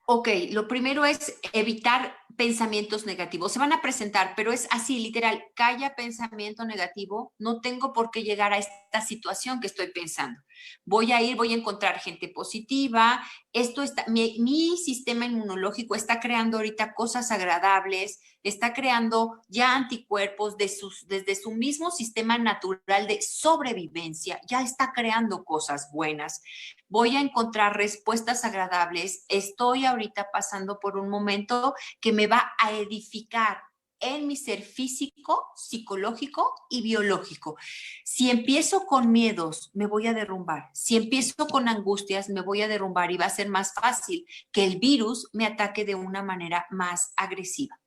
Ok, lo primero es evitar pensamientos negativos. Se van a presentar, pero es así, literal, calla pensamiento negativo, no tengo por qué llegar a esta situación que estoy pensando. Voy a encontrar gente positiva, esto está, mi sistema inmunológico está creando ahorita cosas agradables, está creando ya anticuerpos desde su mismo sistema natural de sobrevivencia, ya está creando cosas buenas. Voy a encontrar respuestas agradables. Estoy ahorita pasando por un momento que me va a edificar en mi ser físico, psicológico y biológico. Si empiezo con miedos, me voy a derrumbar. Si empiezo con angustias, me voy a derrumbar y va a ser más fácil que el virus me ataque de una manera más agresiva,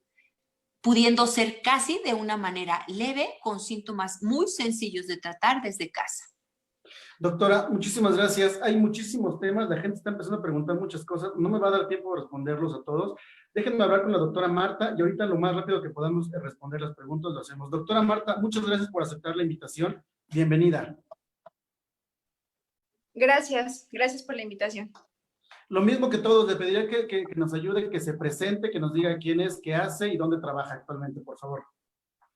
pudiendo ser casi de una manera leve, con síntomas muy sencillos de tratar desde casa. Doctora, muchísimas gracias. Hay muchísimos temas, la gente está empezando a preguntar muchas cosas, no me va a dar tiempo de responderlos a todos. Déjenme hablar con la doctora Marta y ahorita lo más rápido que podamos responder las preguntas lo hacemos. Doctora Marta, muchas gracias por aceptar la invitación. Bienvenida. Gracias por la invitación. Lo mismo que todos, le pediría que nos ayude, que se presente, que nos diga quién es, qué hace y dónde trabaja actualmente, por favor.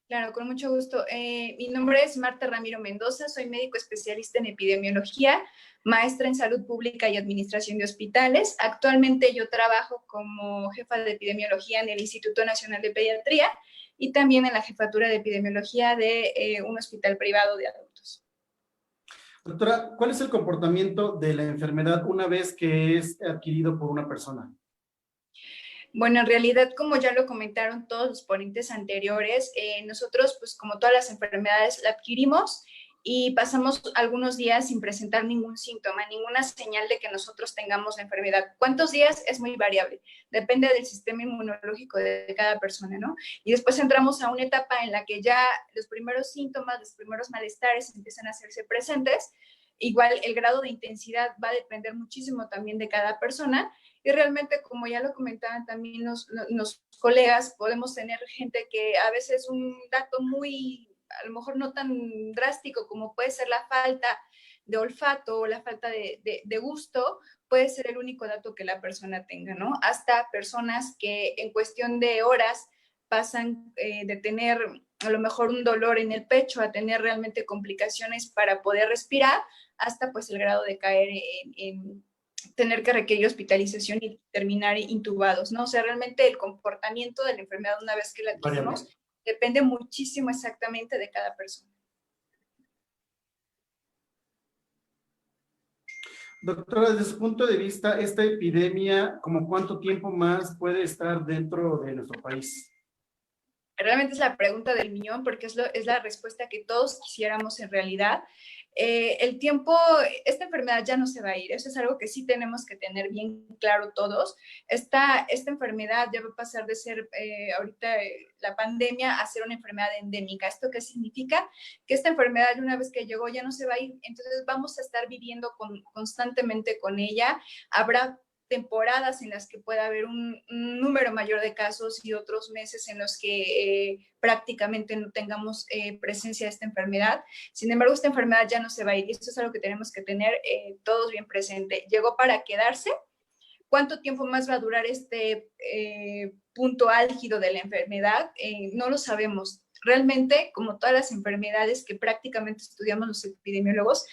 Claro, con mucho gusto. Mi nombre es Marta Ramiro Mendoza, soy médico especialista en epidemiología, maestra en salud pública y administración de hospitales. Actualmente yo trabajo como jefa de epidemiología en el Instituto Nacional de Pediatría y también en la jefatura de epidemiología de un hospital privado de adultos. Doctora, ¿cuál es el comportamiento de la enfermedad una vez que es adquirido por una persona? Bueno, en realidad, como ya lo comentaron todos los ponentes anteriores, nosotros, pues como todas las enfermedades, la adquirimos y pasamos algunos días sin presentar ningún síntoma, ninguna señal de que nosotros tengamos la enfermedad. ¿Cuántos días? Es muy variable, depende del sistema inmunológico de cada persona, ¿no? Y después entramos a una etapa en la que ya los primeros síntomas, los primeros malestares empiezan a hacerse presentes. Igual el grado de intensidad va a depender muchísimo también de cada persona. Y realmente, como ya lo comentaban también los colegas, podemos tener gente que a veces un dato muy, a lo mejor no tan drástico como puede ser la falta de olfato o la falta de gusto, puede ser el único dato que la persona tenga, ¿no? Hasta personas que en cuestión de horas pasan de tener a lo mejor un dolor en el pecho a tener realmente complicaciones para poder respirar, hasta pues el grado de caer en tener que requerir hospitalización y terminar intubados, ¿no? O sea, realmente el comportamiento de la enfermedad una vez que la tenemos depende muchísimo exactamente de cada persona. Doctora, desde su punto de vista, esta epidemia, ¿como cuánto tiempo más puede estar dentro de nuestro país? Realmente es la pregunta del millón, porque es la respuesta que todos quisiéramos en realidad. El tiempo, esta enfermedad ya no se va a ir, eso es algo que sí tenemos que tener bien claro todos. Esta enfermedad ya va a pasar de ser ahorita la pandemia a ser una enfermedad endémica. ¿Esto qué significa? Que esta enfermedad una vez que llegó ya no se va a ir, entonces vamos a estar viviendo constantemente con ella. Habrá temporadas en las que pueda haber un número mayor de casos y otros meses en los que prácticamente no tengamos presencia de esta enfermedad. Sin embargo, esta enfermedad ya no se va a ir y esto es algo que tenemos que tener todos bien presente. Llegó para quedarse. ¿Cuánto tiempo más va a durar este punto álgido de la enfermedad? No lo sabemos. Realmente, como todas las enfermedades que prácticamente estudiamos los epidemiólogos,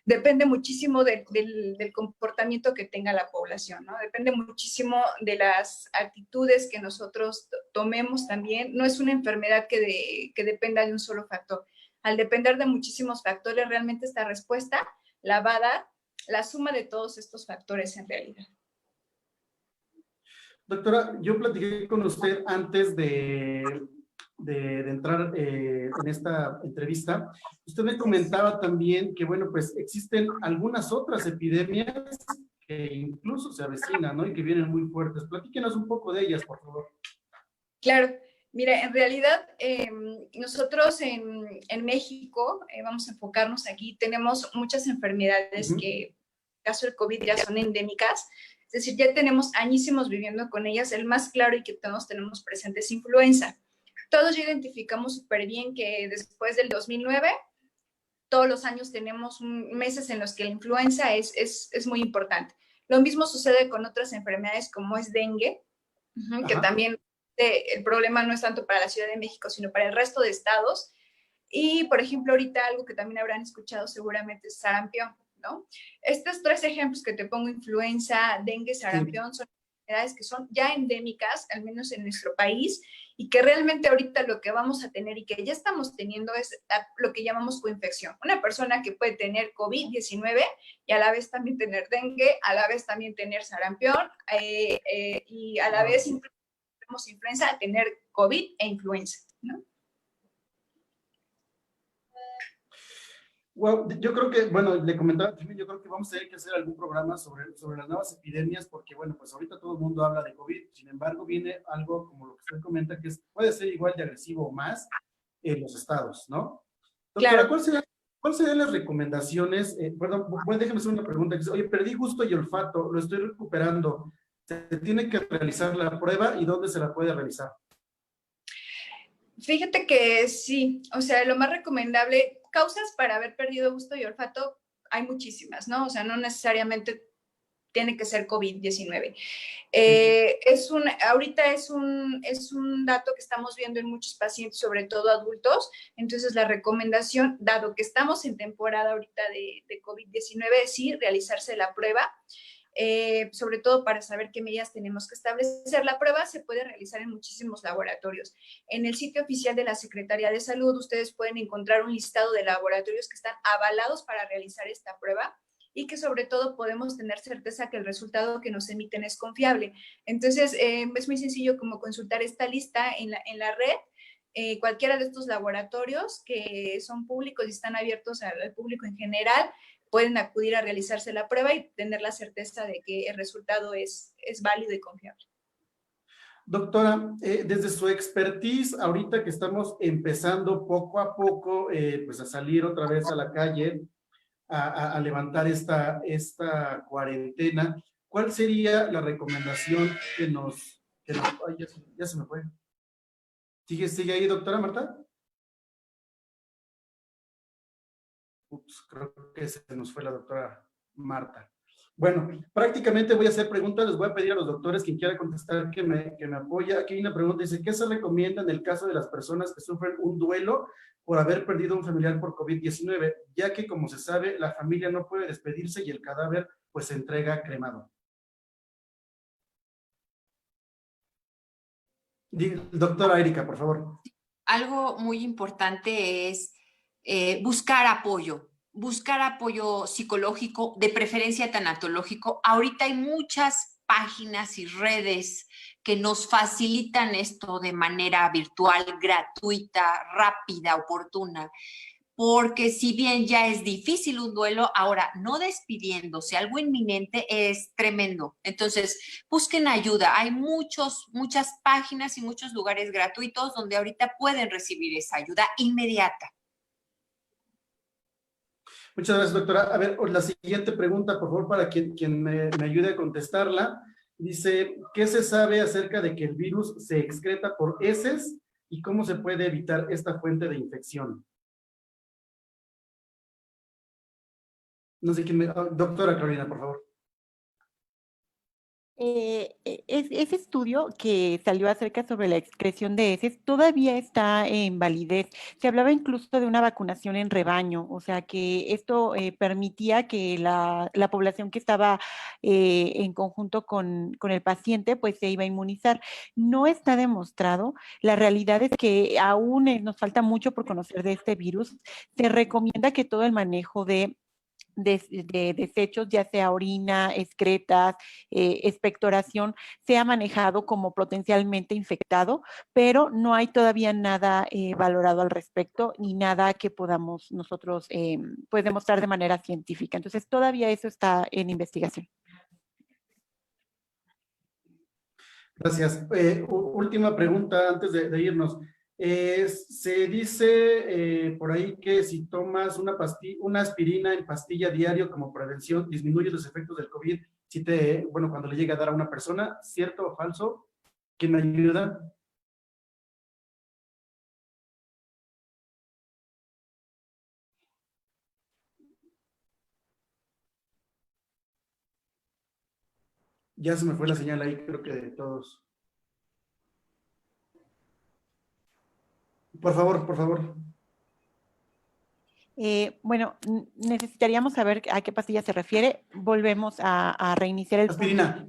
depende muchísimo del comportamiento que tenga la población, ¿no? Depende muchísimo de las actitudes que nosotros tomemos también. No es una enfermedad que dependa de un solo factor. Al depender de muchísimos factores, realmente esta respuesta la va a dar la suma de todos estos factores en realidad. Doctora, yo platiqué con usted antes de entrar en esta entrevista. Usted me comentaba también que, bueno, pues existen algunas otras epidemias que incluso se avecinan, ¿no? Y que vienen muy fuertes. Platíquenos un poco de ellas, por favor. Claro. Mira, en realidad nosotros en México, vamos a enfocarnos aquí, tenemos muchas enfermedades que, en el caso del COVID, ya son endémicas. Es decir, ya tenemos añísimos viviendo con ellas. El más claro y que todos tenemos presente es influenza. Todos ya identificamos súper bien que después del 2009, todos los años tenemos meses en los que la influenza es muy importante. Lo mismo sucede con otras enfermedades como es dengue, que también el problema no es tanto para la Ciudad de México, sino para el resto de estados. Y, por ejemplo, ahorita algo que también habrán escuchado seguramente es sarampión, ¿no? Estos 3 ejemplos que te pongo, influenza, dengue, sarampión, son enfermedades que son ya endémicas, al menos en nuestro país, y que realmente ahorita lo que vamos a tener y que ya estamos teniendo es lo que llamamos coinfección. Una persona que puede tener COVID-19 y a la vez también tener dengue, a la vez también tener sarampión y a la vez influenza a tener COVID e influenza, ¿no? Well, yo creo que, bueno, le comentaba también, yo creo que vamos a tener que hacer algún programa sobre las nuevas epidemias, porque, bueno, pues ahorita todo el mundo habla de COVID, sin embargo, viene algo como lo que usted comenta, que puede ser igual de agresivo o más en los estados, ¿no? Doctora, Claro. ¿cuáles serían las recomendaciones? Perdón, déjeme hacer una pregunta. Oye, perdí gusto y olfato, lo estoy recuperando. ¿Se tiene que realizar la prueba y dónde se la puede realizar? Fíjate que sí, o sea, lo más recomendable, causas para haber perdido gusto y olfato, hay muchísimas, ¿no? O sea, no necesariamente tiene que ser COVID-19. Ahorita es un dato que estamos viendo en muchos pacientes, sobre todo adultos. Entonces, la recomendación, dado que estamos en temporada ahorita de COVID-19, es sí realizarse la prueba. Sobre todo para saber qué medidas tenemos que establecer. La prueba se puede realizar en muchísimos laboratorios. En el sitio oficial de la Secretaría de Salud, ustedes pueden encontrar un listado de laboratorios que están avalados para realizar esta prueba y que sobre todo podemos tener certeza que el resultado que nos emiten es confiable. Entonces, es muy sencillo como consultar esta lista en la red. Cualquiera de estos laboratorios que son públicos y están abiertos al público en general, pueden acudir a realizarse la prueba y tener la certeza de que el resultado es válido y confiable. Doctora, desde su expertise, ahorita que estamos empezando poco a poco, pues a salir otra vez a la calle, a levantar esta cuarentena, ¿cuál sería la recomendación que nos ay, ya se me fue. ¿Sigue ahí, doctora Marta? Ups, creo que se nos fue la doctora Marta. Bueno, prácticamente voy a hacer preguntas, les voy a pedir a los doctores quien quiera contestar que me apoya. Aquí hay una pregunta, dice, ¿qué se recomienda en el caso de las personas que sufren un duelo por haber perdido a un familiar por COVID-19? Ya que, como se sabe, la familia no puede despedirse y el cadáver pues se entrega cremado. Doctora Erika, por favor. Algo muy importante es buscar apoyo psicológico, de preferencia tanatológico. Ahorita hay muchas páginas y redes que nos facilitan esto de manera virtual, gratuita, rápida, oportuna. Porque si bien ya es difícil un duelo, ahora no despidiéndose, algo inminente es tremendo. Entonces, busquen ayuda. Hay muchas páginas y muchos lugares gratuitos donde ahorita pueden recibir esa ayuda inmediata. Muchas gracias, doctora. A ver, la siguiente pregunta, por favor, para quien me ayude a contestarla. Dice, ¿qué se sabe acerca de que el virus se excreta por heces y cómo se puede evitar esta fuente de infección? No sé quién me... doctora Carolina, por favor. Ese estudio que salió acerca sobre la excreción de heces todavía está en validez. Se hablaba incluso de una vacunación en rebaño, o sea que esto permitía que la población que estaba en conjunto con el paciente pues se iba a inmunizar. No está demostrado. La realidad es que aún nos falta mucho por conocer de este virus. Se recomienda que todo el manejo de desechos, ya sea orina, excretas, expectoración, sea manejado como potencialmente infectado, pero no hay todavía nada valorado al respecto, ni nada que podamos nosotros pues demostrar de manera científica. Entonces, todavía eso está en investigación. Gracias. Última pregunta antes de irnos. Se dice por ahí que si tomas una aspirina en pastilla diario como prevención, disminuye los efectos del COVID, bueno, cuando le llega a dar a una persona, ¿cierto o falso? ¿Quién me ayuda? Ya se me fue la señal ahí, creo que de todos. Por favor, por favor. Bueno, necesitaríamos saber a qué pastilla se refiere. Volvemos a reiniciar el Aspirina.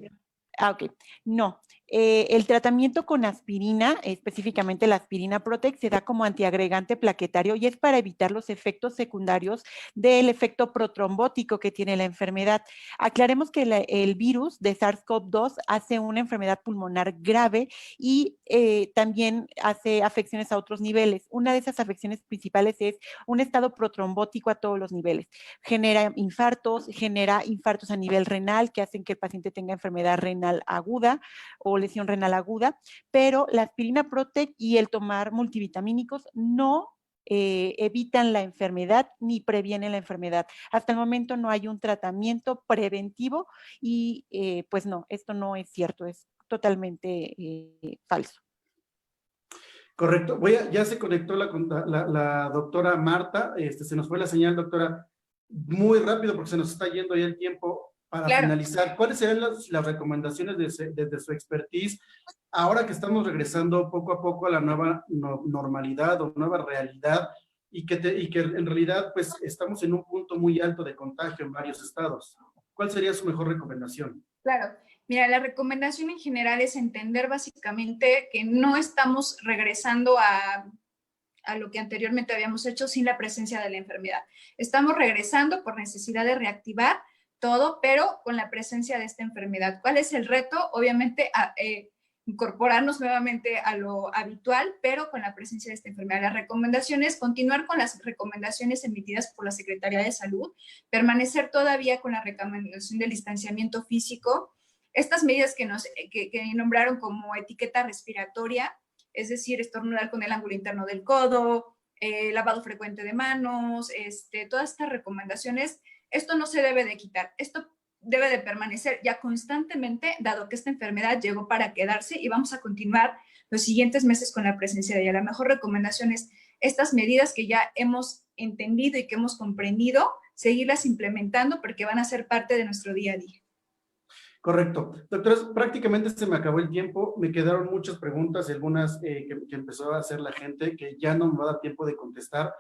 Ok. No. El tratamiento con aspirina, específicamente la aspirina Protec, se da como antiagregante plaquetario y es para evitar los efectos secundarios del efecto protrombótico que tiene la enfermedad. Aclaremos que el virus de SARS-CoV-2 hace una enfermedad pulmonar grave y también hace afecciones a otros niveles. Una de esas afecciones principales es un estado protrombótico a todos los niveles. Genera infartos a nivel renal que hacen que el paciente tenga enfermedad renal aguda o lesión renal aguda, pero la aspirina Protec y el tomar multivitamínicos no evitan la enfermedad ni previenen la enfermedad. Hasta el momento no hay un tratamiento preventivo y pues no, esto no es cierto, es totalmente falso. Correcto. Ya se conectó la doctora Marta. Se nos fue la señal, doctora, muy rápido porque se nos está yendo ya el tiempo. Para finalizar, ¿cuáles serían las recomendaciones desde su expertise ahora que estamos regresando poco a poco a la nueva normalidad o nueva realidad y que en realidad pues estamos en un punto muy alto de contagio en varios estados? ¿Cuál sería su mejor recomendación? Claro. Mira, la recomendación en general es entender básicamente que no estamos regresando a lo que anteriormente habíamos hecho sin la presencia de la enfermedad. Estamos regresando por necesidad de reactivar todo, pero con la presencia de esta enfermedad. ¿Cuál es el reto? Obviamente, incorporarnos nuevamente a lo habitual, pero con la presencia de esta enfermedad. La recomendación es continuar con las recomendaciones emitidas por la Secretaría de Salud, permanecer todavía con la recomendación del distanciamiento físico, estas medidas que nombraron como etiqueta respiratoria, es decir, estornudar con el ángulo interno del codo, lavado frecuente de manos, todas estas recomendaciones. Esto no se debe de quitar, esto debe de permanecer ya constantemente, dado que esta enfermedad llegó para quedarse y vamos a continuar los siguientes meses con la presencia de ella. La mejor recomendación es estas medidas que ya hemos entendido y que hemos comprendido, seguirlas implementando porque van a ser parte de nuestro día a día. Correcto. Doctores, prácticamente se me acabó el tiempo. Me quedaron muchas preguntas, algunas que empezó a hacer la gente, que ya no me va a dar tiempo de contestar.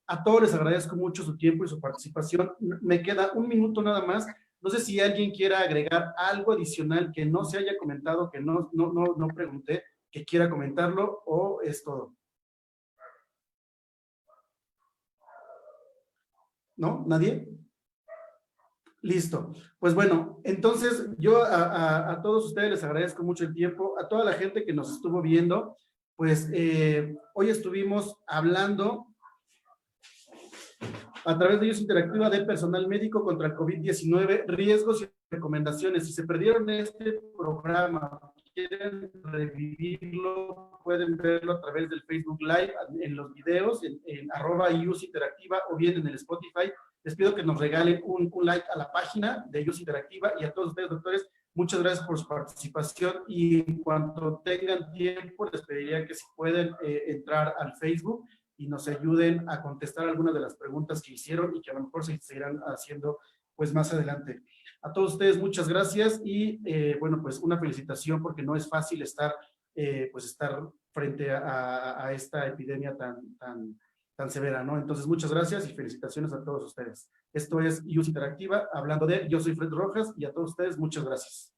A todos les agradezco mucho su tiempo y su participación. Me queda un minuto nada más. No sé si alguien quiera agregar algo adicional que no se haya comentado, que no pregunté, que quiera comentarlo, o es todo. ¿No? ¿Nadie? Listo. Pues bueno, entonces yo a todos ustedes les agradezco mucho el tiempo, a toda la gente que nos estuvo viendo, pues hoy estuvimos hablando a través de IUS Interactiva de personal médico contra el COVID-19, riesgos y recomendaciones. Si se perdieron este programa, quieren revivirlo, pueden verlo a través del Facebook Live, en los videos, en @IUS Interactiva o bien en el Spotify. Les pido que nos regalen un like a la página de IUS Interactiva y a todos ustedes, doctores, muchas gracias por su participación y en cuanto tengan tiempo, les pediría que si pueden entrar al Facebook y nos ayuden a contestar algunas de las preguntas que hicieron y que a lo mejor se seguirán haciendo pues más adelante. A todos ustedes muchas gracias y bueno, pues una felicitación porque no es fácil estar frente a esta epidemia tan severa, ¿no? Entonces, muchas gracias y felicitaciones a todos ustedes. Esto es IUS Interactiva, hablando de, yo soy Fred Rojas y a todos ustedes muchas gracias.